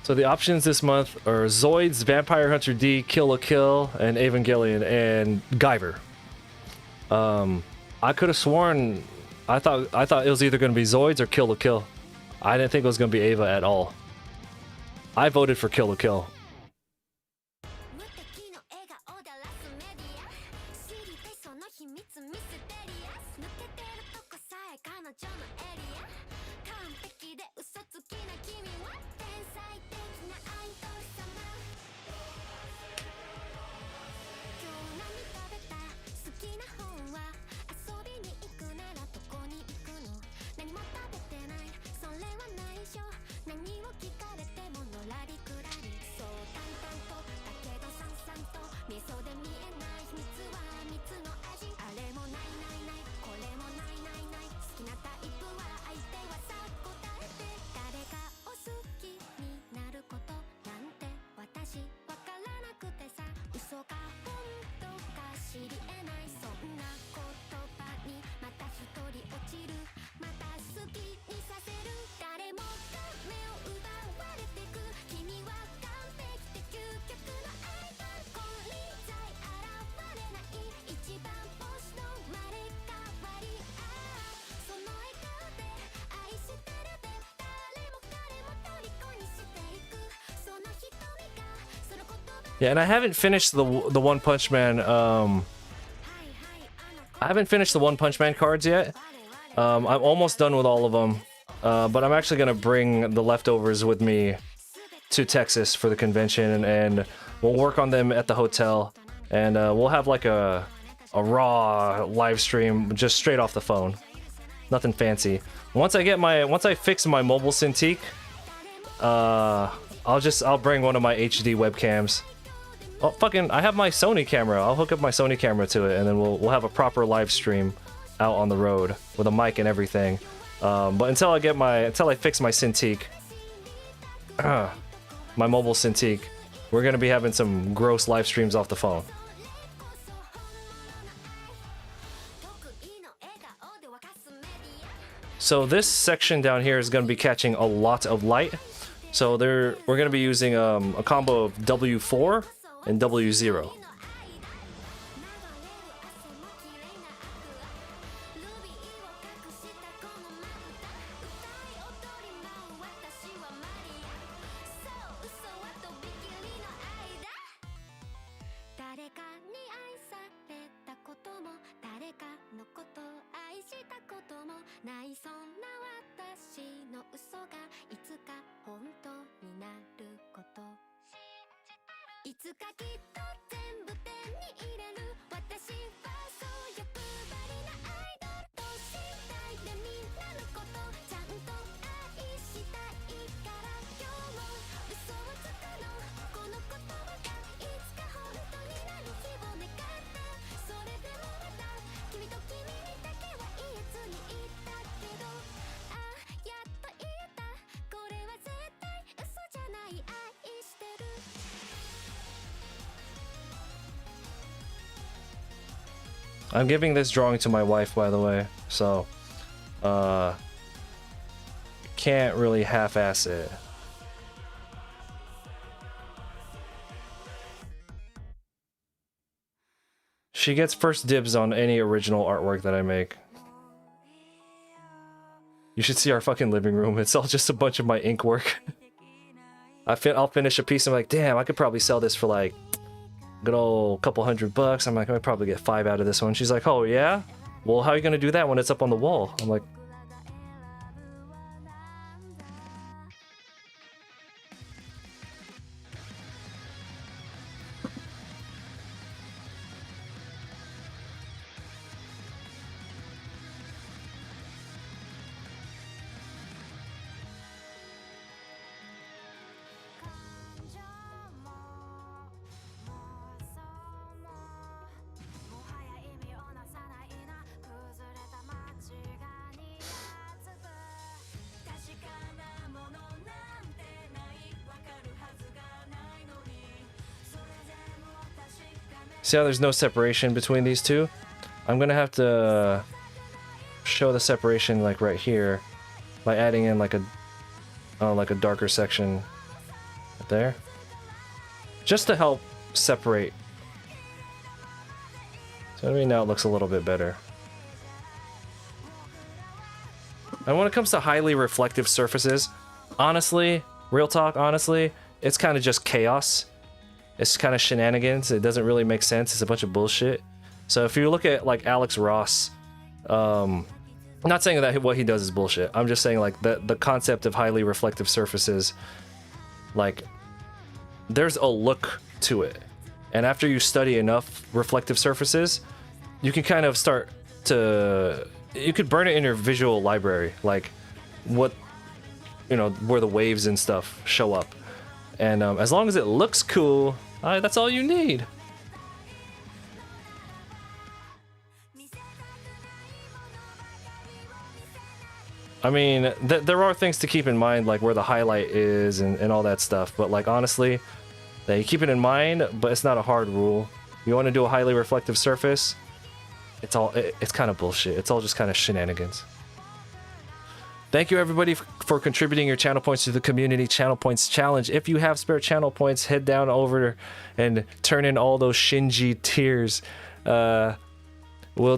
So the options this month are Zoids, Vampire Hunter D, Kill la Kill, and Evangelion, and Guyver. I could have sworn I thought it was either going to be Zoids or Kill la Kill. I didn't think it was going to be Ava at all. I voted for Kill la Kill. Yeah, and I haven't finished the One Punch Man. I haven't finished the One Punch Man cards yet. I'm almost done with all of them, but I'm actually gonna bring the leftovers with me to Texas for the convention, and we'll work on them at the hotel, and we'll have like a raw live stream just straight off the phone. Nothing fancy. Once I fix my mobile Cintiq, I'll bring one of my HD webcams. Oh fucking, I have my Sony camera. I'll hook up my Sony camera to it, and then we'll have a proper live stream out on the road with a mic and everything. But until I fix my Cintiq, my mobile Cintiq, we're gonna be having some gross live streams off the phone. So this section down here is gonna be catching a lot of light. So we're gonna be using a combo of W4 and W0. I'm giving this drawing to my wife, by the way, so can't really half-ass it. She gets first dibs on any original artwork that I make. You should see our fucking living room. It's all just a bunch of my ink work. I'll finish a piece and I'm like, damn, I could probably sell this for like good old couple $100. I'm like, I probably get 5 out of this one. She's like, oh yeah? Well, how are you gonna do that when it's up on the wall? I'm like, see how there's no separation between these two? I'm gonna have to show the separation like right here by adding in like a darker section right there, just to help separate. So I mean, now it looks a little bit better. And when it comes to highly reflective surfaces, honestly, real talk, honestly, it's kind of just chaos. It's kind of shenanigans. It doesn't really make sense. It's a bunch of bullshit. So if you look at like Alex Ross, I'm not saying that what he does is bullshit. I'm just saying like the concept of highly reflective surfaces, like there's a look to it. And after you study enough reflective surfaces, you can kind of start to, you could burn it in your visual library, like what, you know, where the waves and stuff show up. And as long as it looks cool, that's all you need. I mean, there are things to keep in mind, like where the highlight is and all that stuff. But like honestly, you keep it in mind, but it's not a hard rule. You want to do a highly reflective surface, it's kind of bullshit. It's all just kind of shenanigans. Thank you everybody for contributing your channel points to the community channel points challenge. If you have spare channel points, head down over and turn in all those Shinji tiers. We'll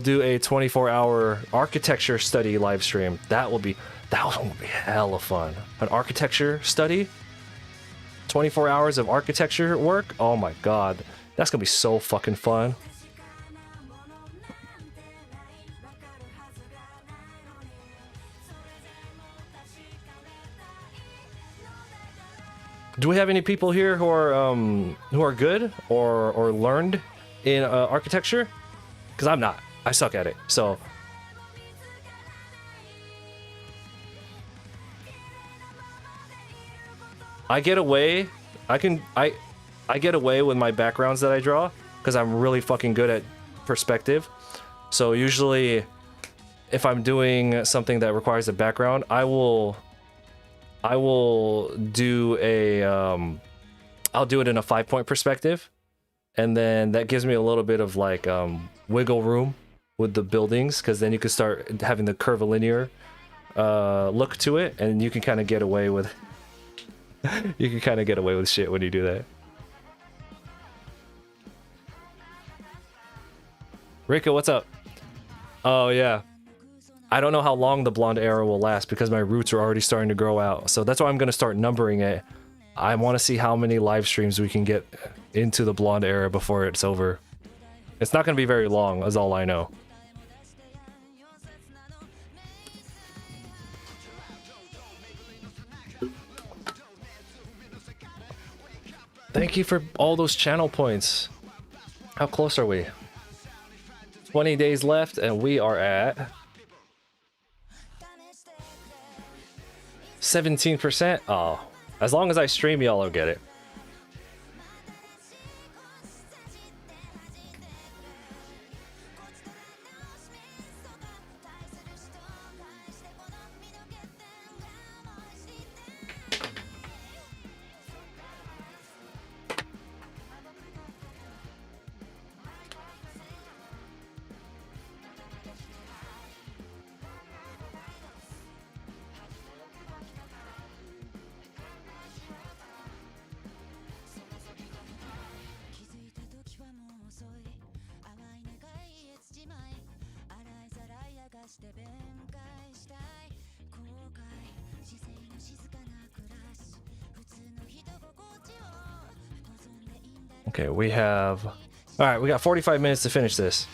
do a 24-hour architecture study live stream. That will be hella fun. An architecture study, 24 hours of architecture work. Oh my god, that's gonna be so fucking fun. Do we have any people here who are good or learned in architecture? Because I'm not. I suck at it. So I get away. I get away with my backgrounds that I draw because I'm really fucking good at perspective. So usually, if I'm doing something that requires a background, I will do a I'll do it in a 5-point perspective, and then that gives me a little bit of like wiggle room with the buildings, because then you can start having the curvilinear look to it, and you can kind of get away with you can kind of get away with shit when you do that. Rika, what's up? Oh yeah, I don't know how long the blonde era will last because my roots are already starting to grow out. So that's why I'm going to start numbering it. I want to see how many live streams we can get into the blonde era before it's over. It's not going to be very long, is all I know. Thank you for all those channel points. How close are we? 20 days left and we are at 17%. Oh, as long as I stream, y'all will get it. Okay, we have... Alright, we got 45 minutes to finish this.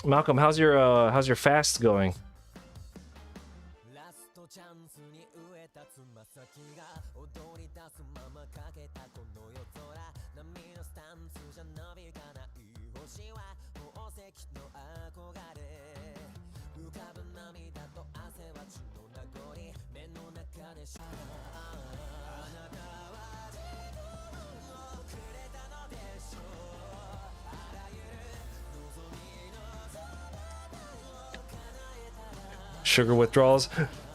Malcolm, how's your fast going? sugar withdrawals?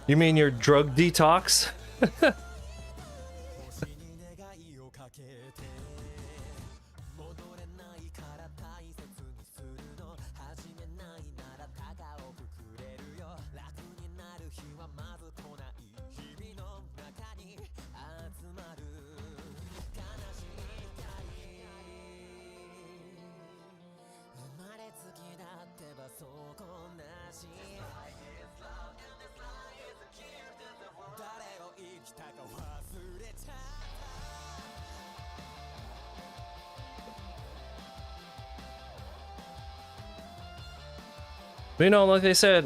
You mean your drug detox? But, you know, like they said,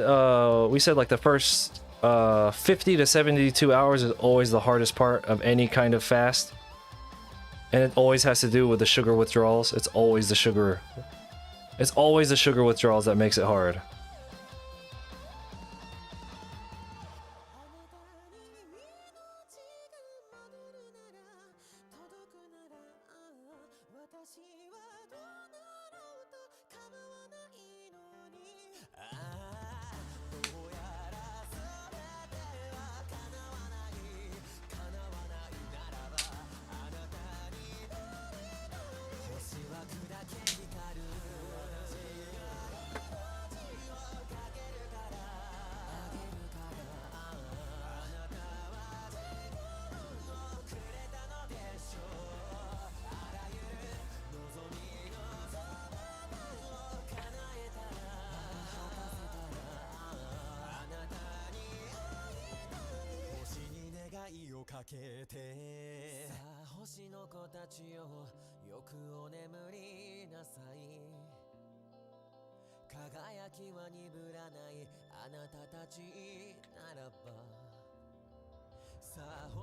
we said like the first 50 to 72 hours is always the hardest part of any kind of fast. And it always has to do with the sugar withdrawals. It's always the sugar. It's always the sugar withdrawals that makes it hard.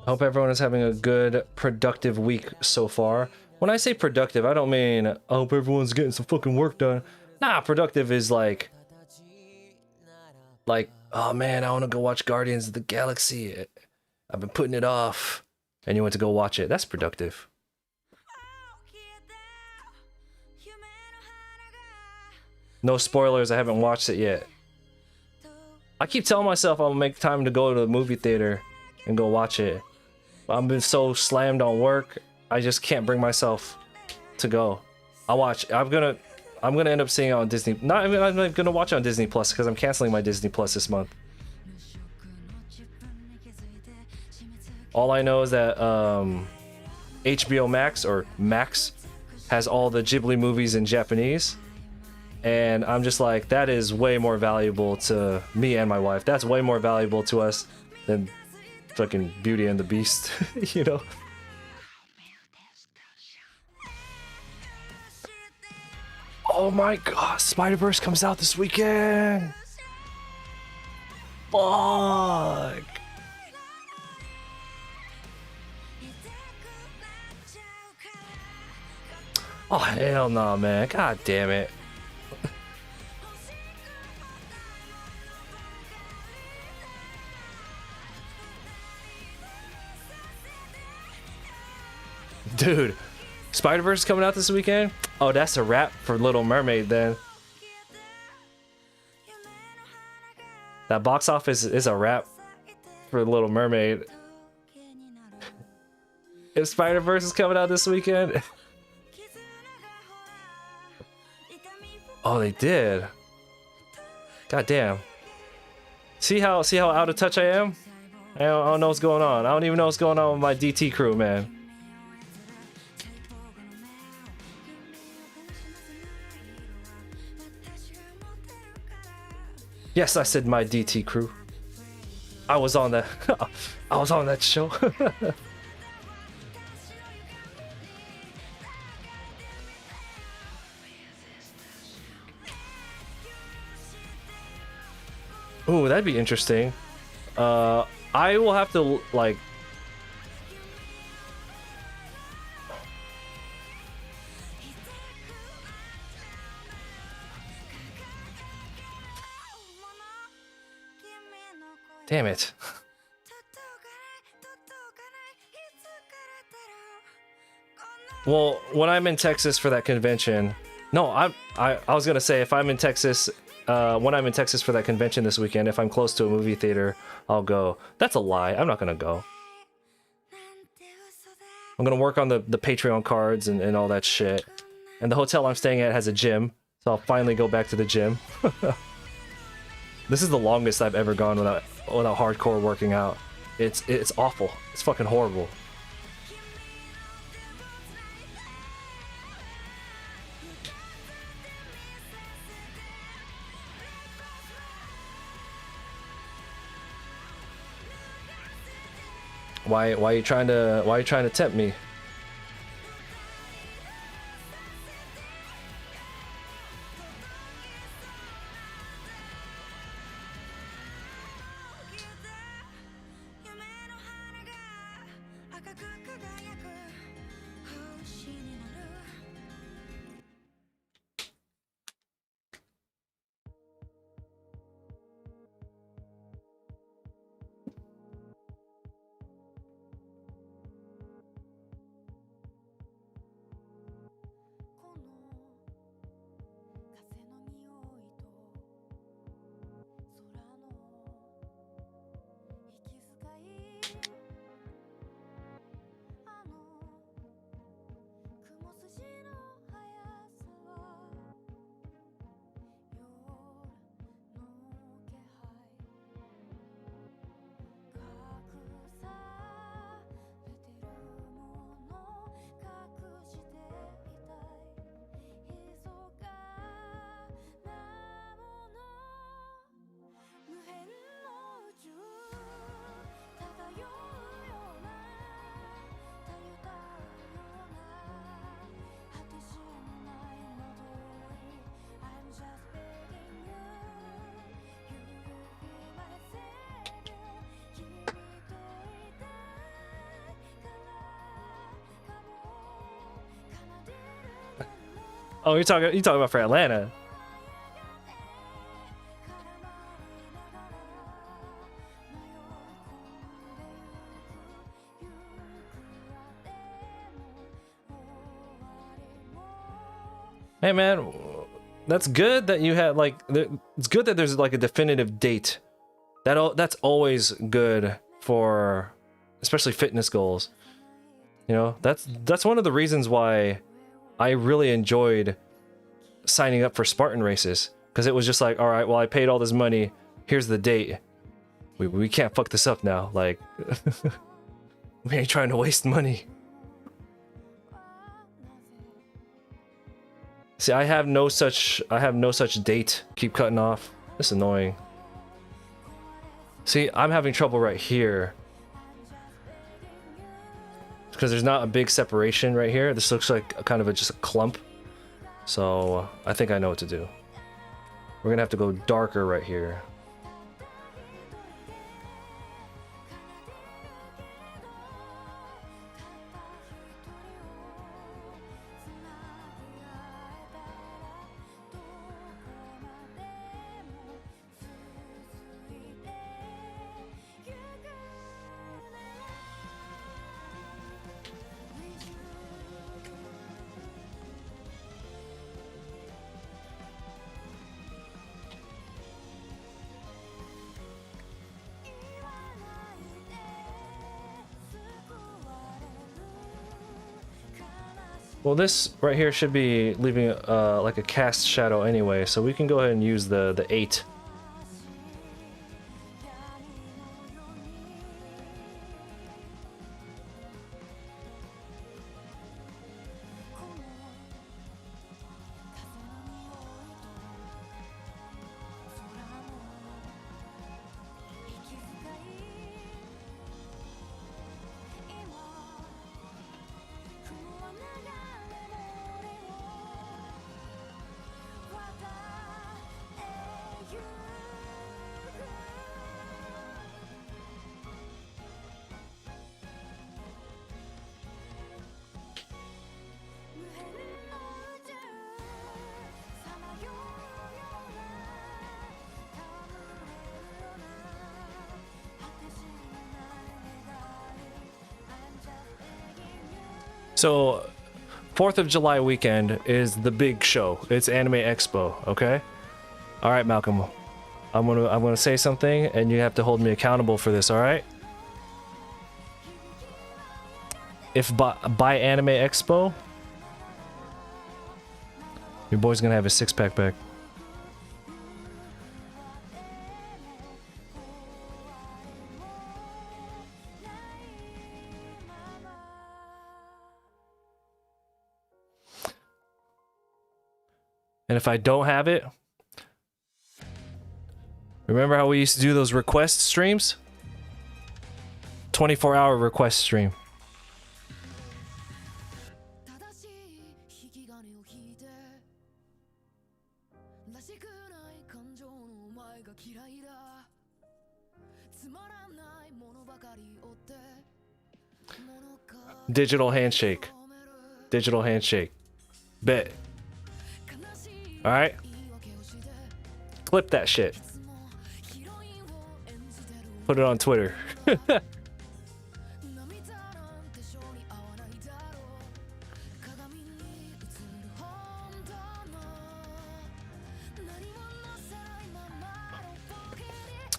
I hope everyone is having a good, productive week so far. When I say productive, I don't mean I hope everyone's getting some fucking work done. Nah, productive is like, oh man, I want to go watch Guardians of the Galaxy. I've been putting it off. And you went to go watch it. That's productive. No spoilers, I haven't watched it yet. I keep telling myself I'll make time to go to the movie theater and go watch it. I've been so slammed on work, I just can't bring myself to go. I'm gonna end up seeing it on Disney. I'm gonna watch it on Disney Plus because I'm canceling my Disney Plus this month. All I know is that HBO Max, or Max, has all the Ghibli movies in Japanese. And I'm just like, that is way more valuable to me and my wife. That's way more valuable to us than fucking Beauty and the Beast, you know? Oh my god, Spider-Verse comes out this weekend! Fuck! Oh hell no, man. God damn it. Dude, Spider-Verse is coming out this weekend? Oh, that's a wrap for Little Mermaid then. That box office is a wrap for Little Mermaid. If Spider-Verse is coming out this weekend. Oh, they did. God damn. See how out of touch I am? I don't know what's going on. I don't even know what's going on with my DT crew, man. Yes, I said my DT crew. I was on that. I was on that show. Ooh, that'd be interesting. I will have to like. Damn it. Well, when I'm in Texas for that convention, no, I was gonna say if I'm in Texas when I'm in Texas for that convention this weekend, if I'm close to a movie theater, I'll go. That's a lie. I'm not gonna go. I'm gonna work on the Patreon cards and all that shit. And the hotel I'm staying at has a gym, so I'll finally go back to the gym. This is the longest I've ever gone without hardcore working out. It's awful. It's fucking horrible. Why are you trying to tempt me? Oh, you're talking about for Atlanta. Hey man, that's good that you had like it's good that there's like a definitive date. That's always good for especially fitness goals. You know, that's one of the reasons why I really enjoyed signing up for Spartan races, because it was just like, all right, well, I paid all this money. Here's the date. We can't fuck this up now. Like, we ain't trying to waste money. See, I have no such date. Keep cutting off. That's annoying. See, I'm having trouble right here. Because there's not a big separation right here. This looks like a kind of just a clump. So I think I know what to do. We're gonna have to go darker right here. Well, this right here should be leaving like a cast shadow anyway, so we can go ahead and use the 8. So, 4th of July weekend is the big show. It's Anime Expo, okay? All right, Malcolm. I'm gonna say something, and you have to hold me accountable for this. All right? If by Anime Expo, your boy's gonna have his six-pack back. And if I don't have it, remember how we used to do those request streams? 24-hour request stream. Digital handshake. Digital handshake. Bet. Alright? Clip that shit. Put it on Twitter.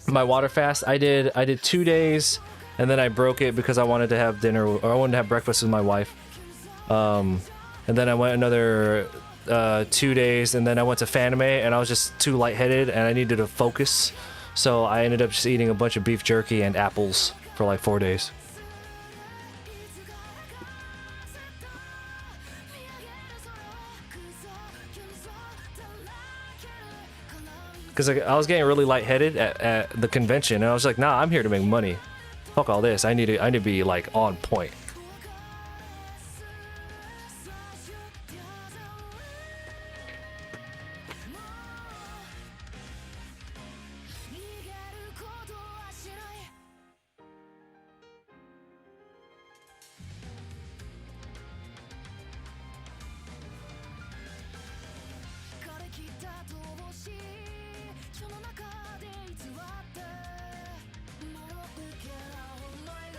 My water fast, I did 2 days, and then I broke it because I wanted to have dinner, or I wanted to have breakfast with my wife. And then I went another 2 days, and then I went to Fanime, and I was just too lightheaded, and I needed to focus. So I ended up just eating a bunch of beef jerky and apples for like 4 days. Because I was getting really lightheaded at the convention, and I was like, nah, I'm here to make money. Fuck all this. I need to be like on point.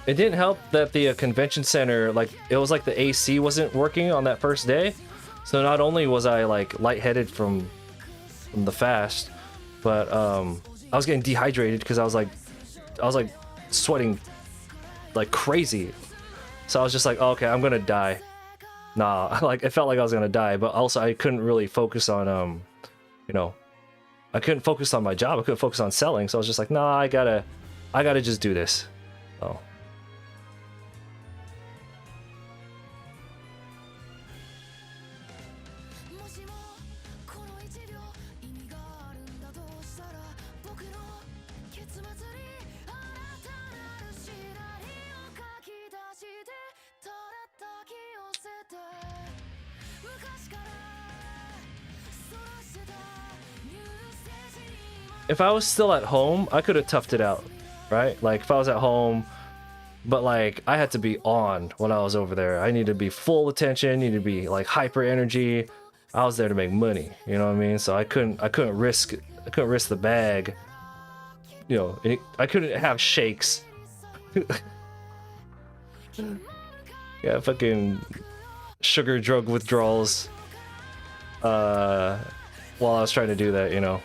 It didn't help that the convention center, like, it was like the AC wasn't working on that first day. So not only was I like lightheaded from the fast, but I was getting dehydrated because I was like sweating like crazy. So I was just like, oh, okay, I'm gonna die. Nah, like it felt like I was gonna die, but also I couldn't really focus on you know, I couldn't focus on my job. I couldn't focus on selling. So I was just like, nah, I gotta just do this. Oh. If I was still at home, I could have toughed it out, right? Like if I was at home, but like I had to be on when I was over there. I needed to be full attention, needed to be like hyper energy. I was there to make money, you know what I mean? So I couldn't risk the bag. You know, I couldn't have shakes. Yeah, fucking sugar drug withdrawals while I was trying to do that, you know.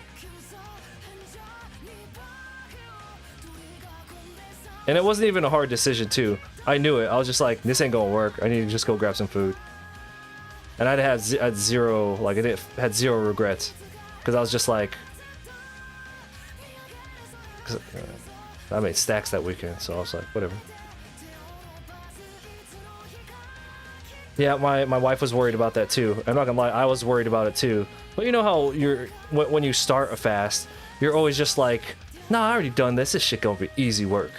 And it wasn't even a hard decision too. I knew it. I was just like, this ain't gonna work. I need to just go grab some food. And I had zero, like I had zero regrets, because I was just like, I made stacks that weekend, so I was like, whatever. Yeah, my wife was worried about that too. I'm not gonna lie, I was worried about it too. But you know how when you start a fast, you're always just like, nah, I already done this. This shit gonna be easy work.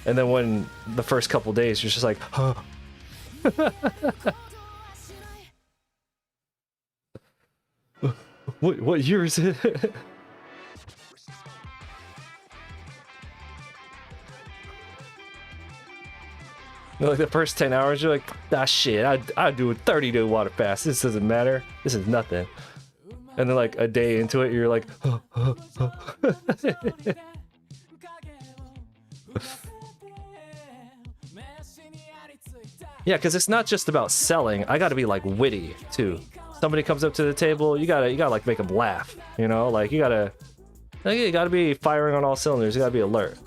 And then when the first couple days, you're just like, huh. What year is it? Like the first 10 hours, you're like, ah shit, I'd do a 30-day water fast. This doesn't matter. This is nothing. And then like a day into it, you're like, yeah, because it's not just about selling. I gotta be like witty too. somebody comes up to the table, you gotta like make them laugh, you know, like you gotta be firing on all cylinders. You gotta be alert.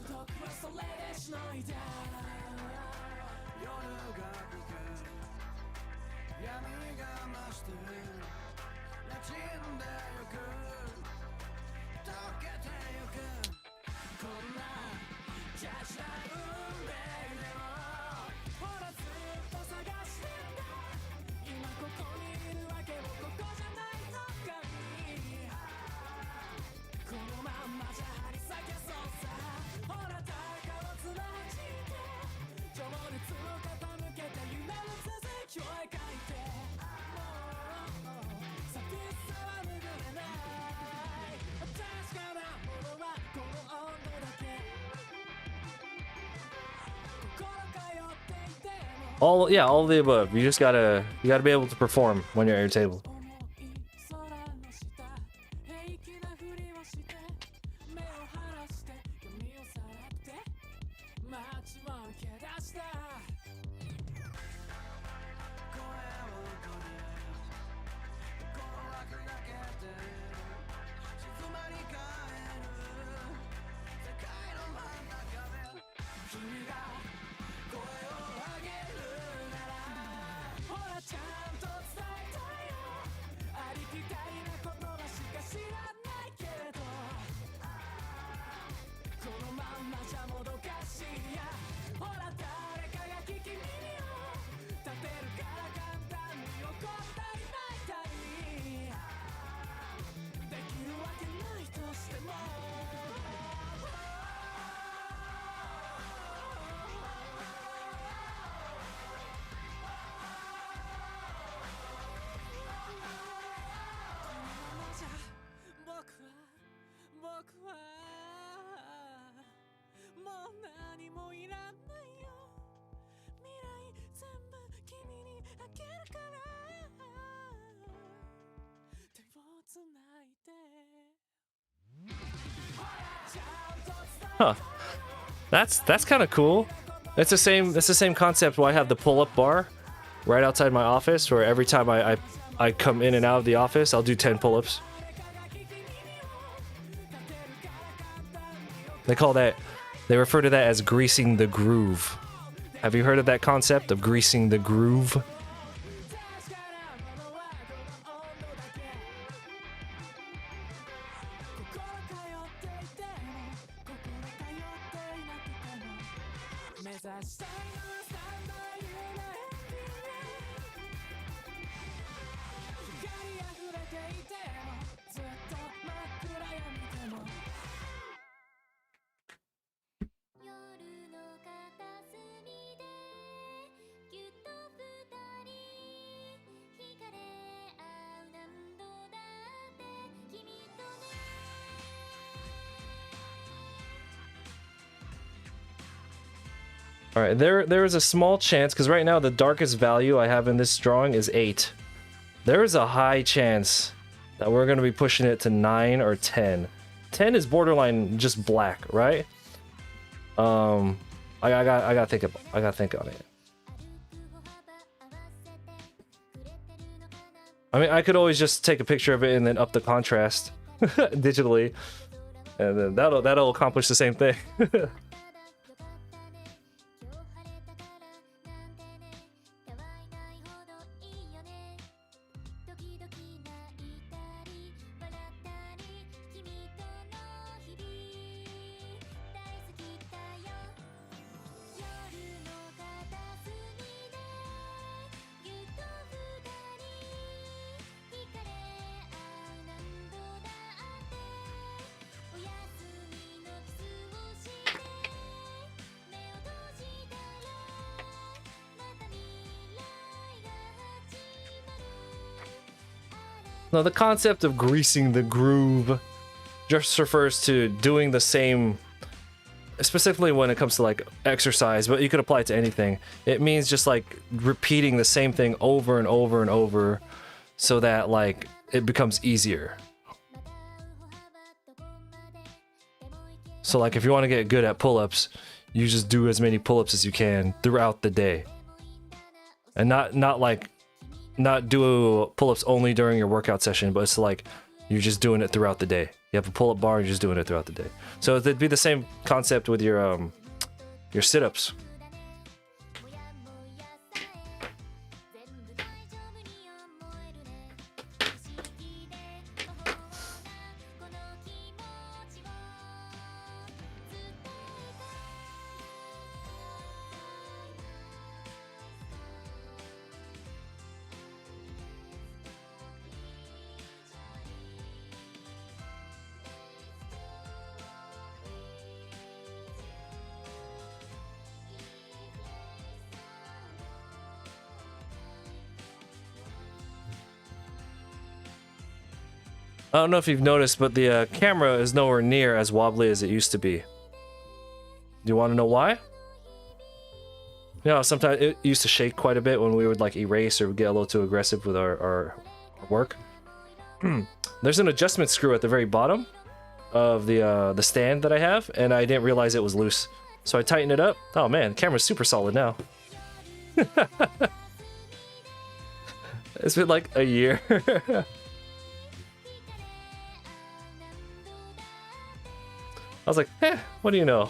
All of the above. You gotta be able to perform when you're at your table. Huh. That's kind of cool. It's the same concept where I have the pull-up bar right outside my office, where every time I come in and out of the office, I'll do 10 pull-ups. They refer to that as greasing the groove. Have you heard of that concept of greasing the groove? All right, there is a small chance, because right now the darkest value I have in this drawing is 8. There is a high chance that we're going to be pushing it to 9 or 10. 10 is borderline just black, right? I gotta think on it. I mean, I could always just take a picture of it and then up the contrast digitally, and then that'll accomplish the same thing. Now, the concept of greasing the groove just refers to doing the same, specifically when it comes to like exercise, but you could apply it to anything. It means just like repeating the same thing over and over and over so that like it becomes easier. So like if you want to get good at pull-ups, you just do as many pull-ups as you can throughout the day. And not like not do pull-ups only during your workout session, but it's like you're just doing it throughout the day. You have a pull-up bar, and you're just doing it throughout the day. So it'd be the same concept with your sit-ups. I don't know if you've noticed, but the camera is nowhere near as wobbly as it used to be. Do you want to know why? You know, sometimes it used to shake quite a bit when we would like erase or get a little too aggressive with our work. There's an adjustment screw at the very bottom of the stand that I have, and I didn't realize it was loose. So I tightened it up. Oh man, the camera's super solid now. It's been like a year. I was like, what do you know?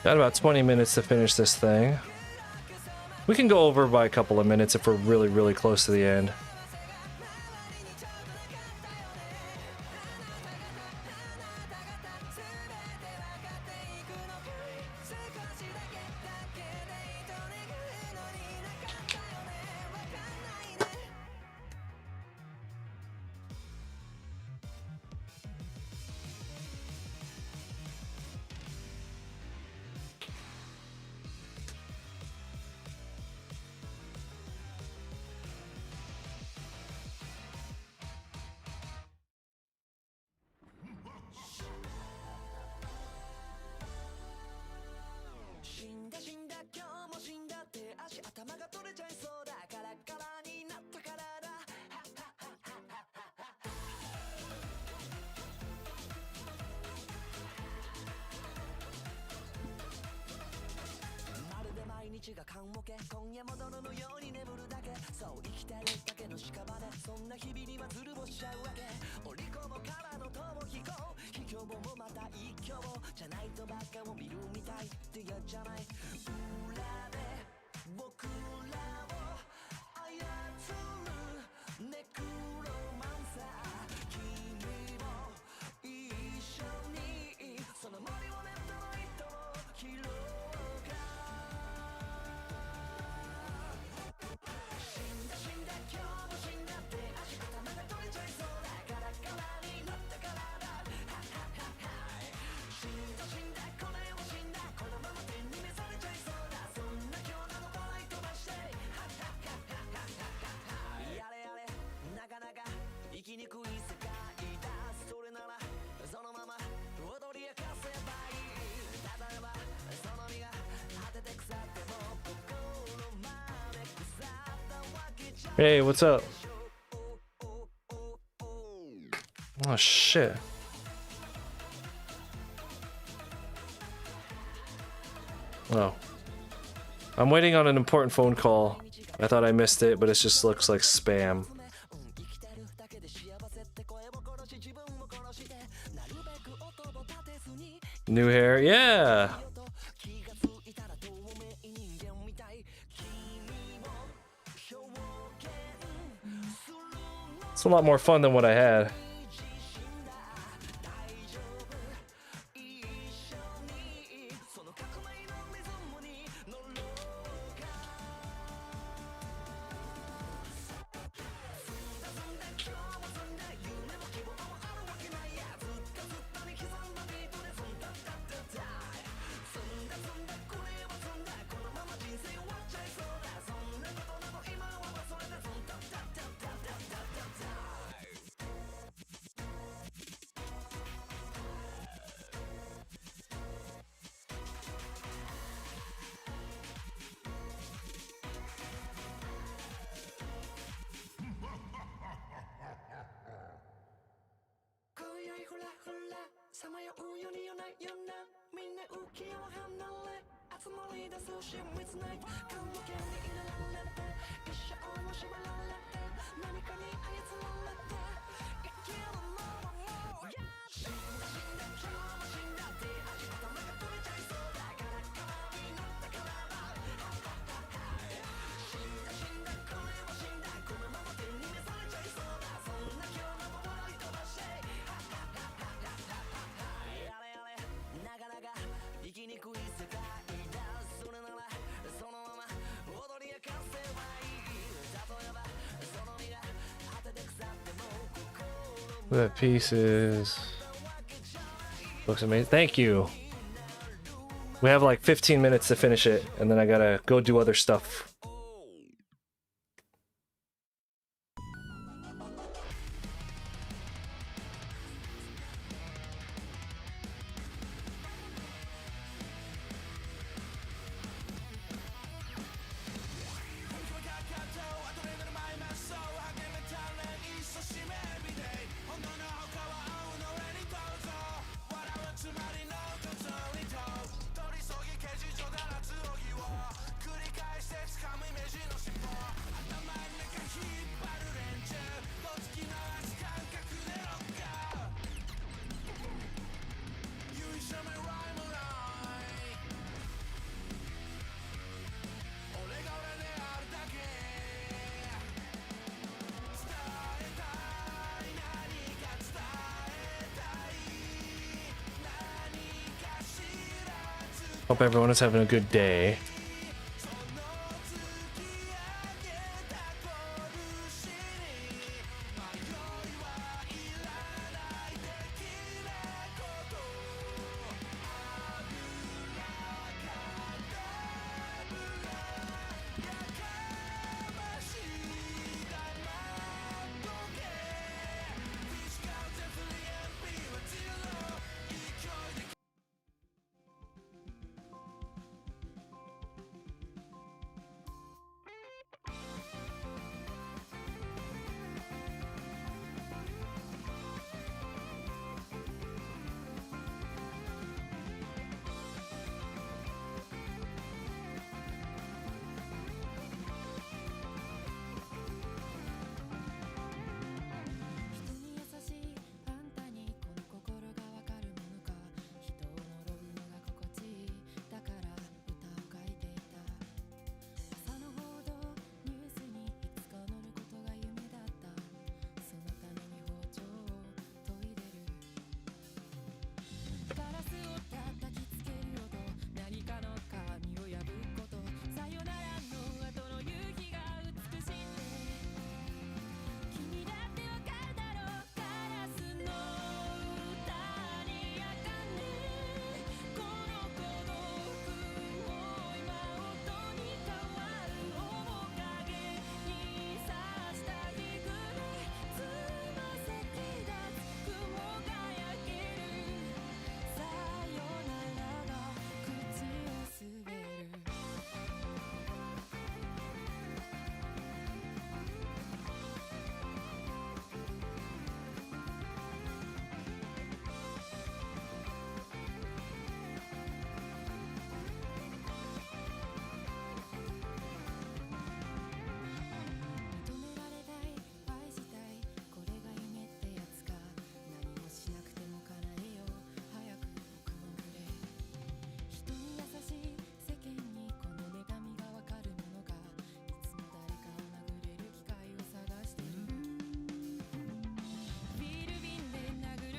Got about 20 minutes to finish this thing. We can go over by a couple of minutes if we're really, really close to the end. Hey, what's up? Oh shit. Oh. I'm waiting on an important phone call. I thought I missed it, but it just looks like spam. New hair, yeah! It's a lot more fun than what I had. That piece is... looks amazing. Thank you. We have like 15 minutes to finish it, and then I gotta go do other stuff. Hope everyone is having a good day.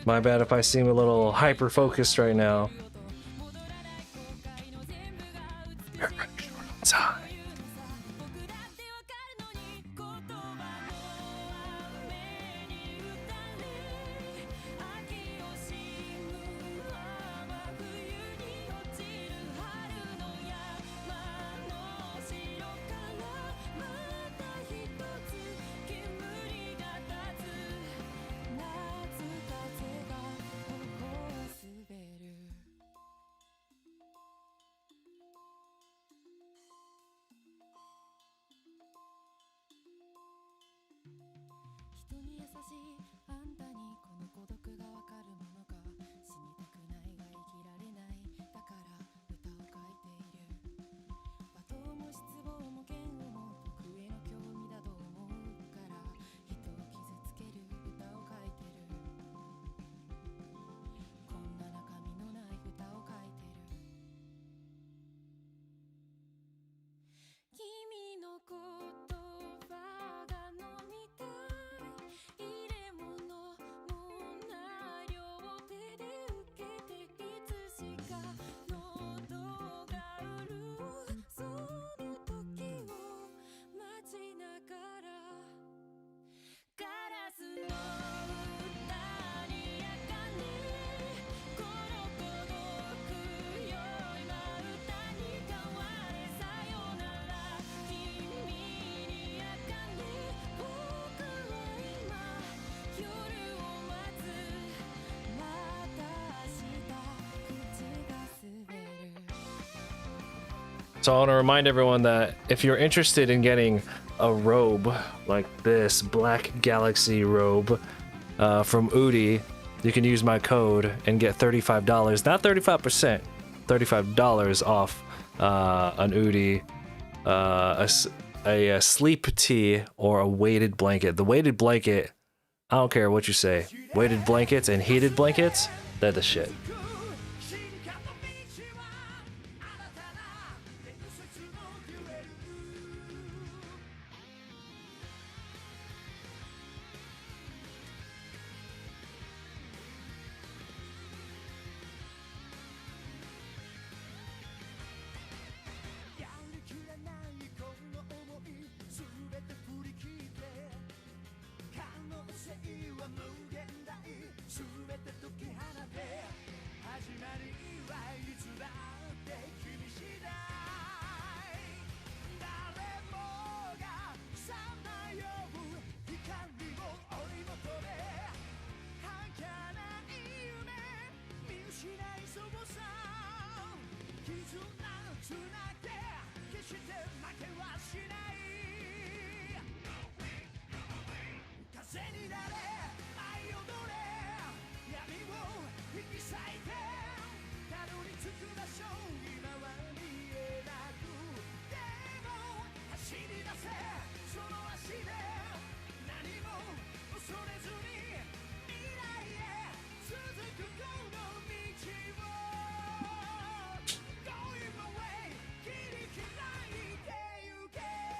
My bad if I seem a little hyper focused right now. We're running short on time. So I want to remind everyone that if you're interested in getting a robe like this Black Galaxy robe from Udi, you can use my code and get $35, not 35%, $35 off an Udi, a sleep tee or a weighted blanket. The weighted blanket, I don't care what you say, weighted blankets and heated blankets, they're the shit.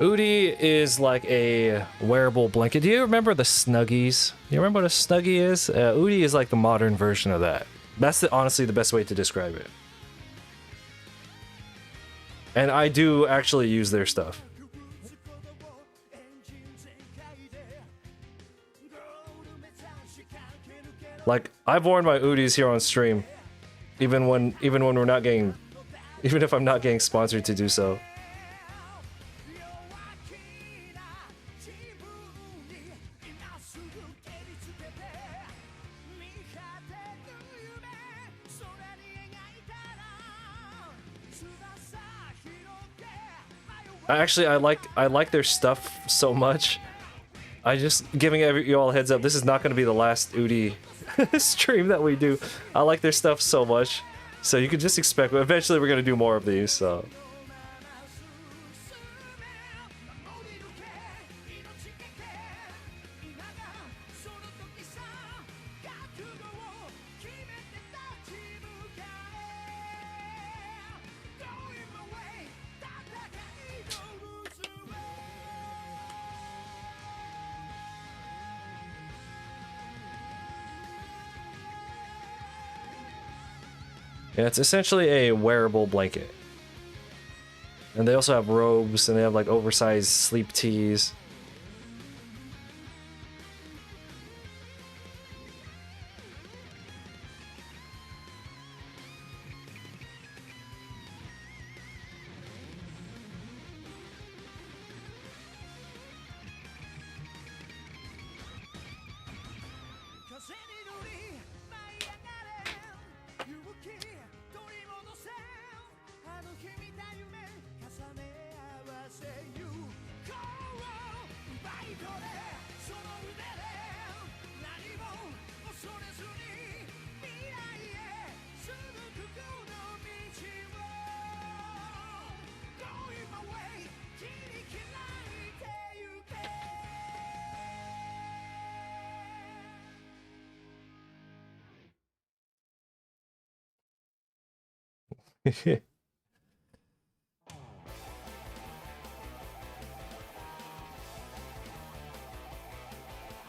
Udi is like a wearable blanket. Do you remember the Snuggies? You remember what a Snuggie is? Udi is like the modern version of that. That's honestly the best way to describe it. And I do actually use their stuff. Like, I've worn my Udis here on stream, even when we're not getting, even if I'm not getting sponsored to do so. Actually, I like their stuff so much. I just giving you all a heads up. This is not going to be the last Udi stream that we do. I like their stuff so much, so you can just expect. Eventually, we're going to do more of these. So. Yeah, it's essentially a wearable blanket. And they also have robes, and they have like oversized sleep tees.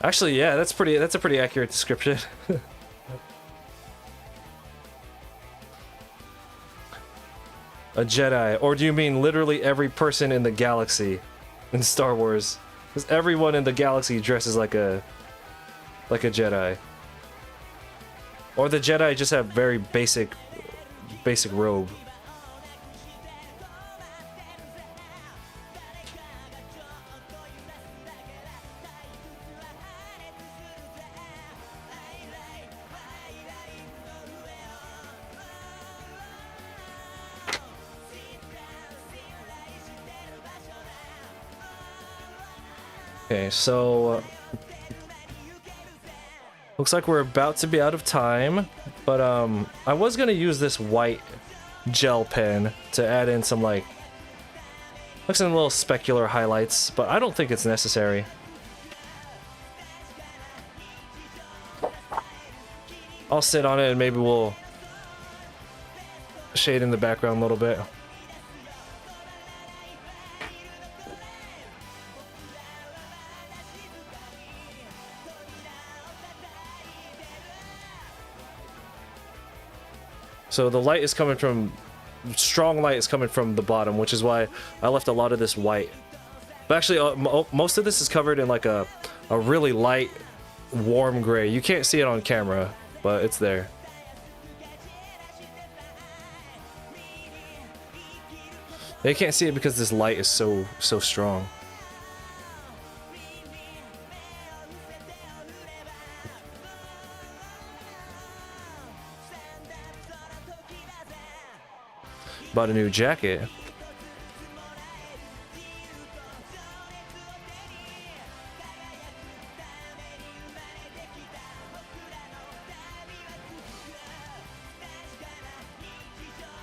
Actually, yeah, that's a pretty accurate description. A Jedi, or do you mean literally every person in the galaxy in Star Wars? Because everyone in the galaxy dresses like a Jedi. Or the Jedi just have very basic robe. Okay, so looks like we're about to be out of time, but I was gonna use this white gel pen to add in some like some little specular highlights, but I don't think it's necessary. I'll sit on it and maybe we'll shade in the background a little bit. So the light is coming from, strong light is coming from the bottom, which is why I left a lot of this white. But actually, most of this is covered in like a really light, warm gray. You can't see it on camera, but it's there. You can't see it because this light is so strong. Bought a new jacket.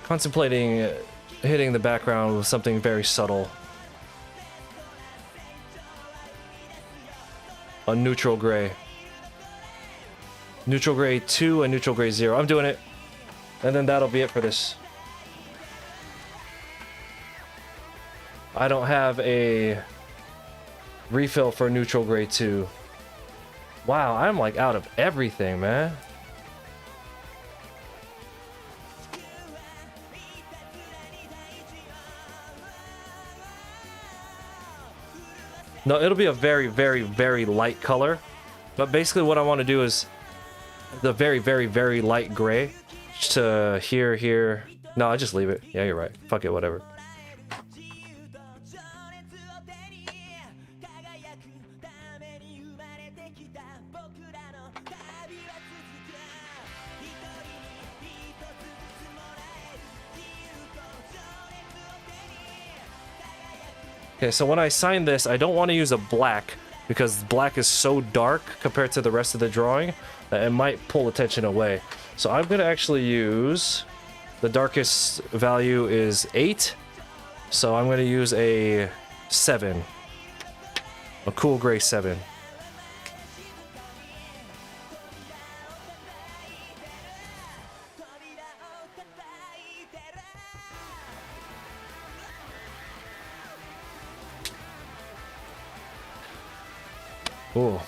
Contemplating hitting the background with something very subtle. A neutral gray. Neutral gray 2 and neutral gray 0. I'm doing it. And then that'll be it for this. I don't have a refill for neutral gray 2. Wow, I'm like out of everything, man. No, it'll be a very, very, very light color. But basically what I want to do is the very, very, very light gray to here, here. No, I just leave it. Yeah, you're right. Fuck it, whatever. Okay, so when I sign this, I don't want to use a black because black is so dark compared to the rest of the drawing that it might pull attention away. So I'm going to actually use, the darkest value is 8, so I'm going to use a 7, a cool gray 7. Ooh.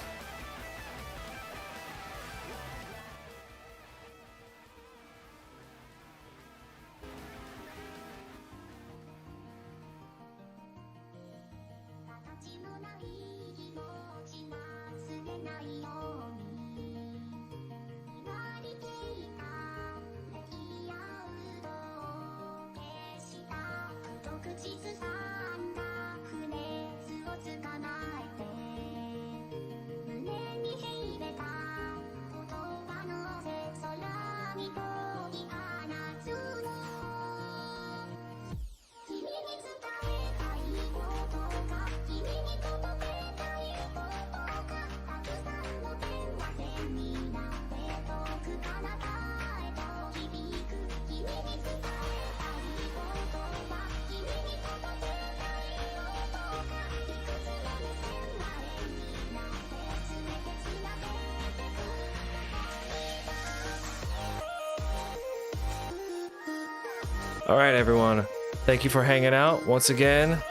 All right, everyone. Thank you for hanging out once again.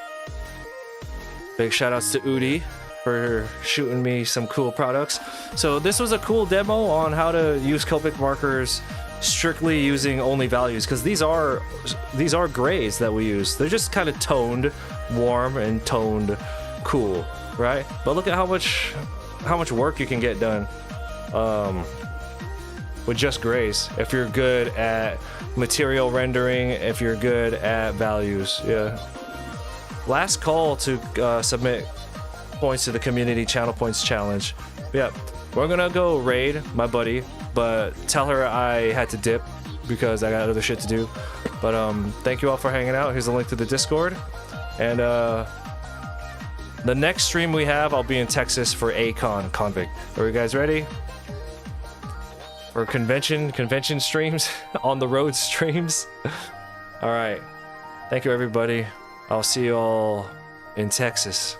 Big shout outs to Udi for shooting me some cool products. So this was a cool demo on how to use Copic markers strictly using only values, because these are grays that we use. They're just kind of toned warm and toned cool, right? But look at how much work you can get done with just grays if you're good at material rendering, if you're good at values. Yeah. Last call to submit points to the community channel points challenge. Yeah, we're gonna go raid my buddy, but tell her I had to dip because I got other shit to do. But thank you all for hanging out. Here's the link to the Discord. And the next stream we have, I'll be in Texas for ACON Convict. Are you guys ready? For convention streams, on the road streams. All right. Thank you, everybody. I'll see you all in Texas.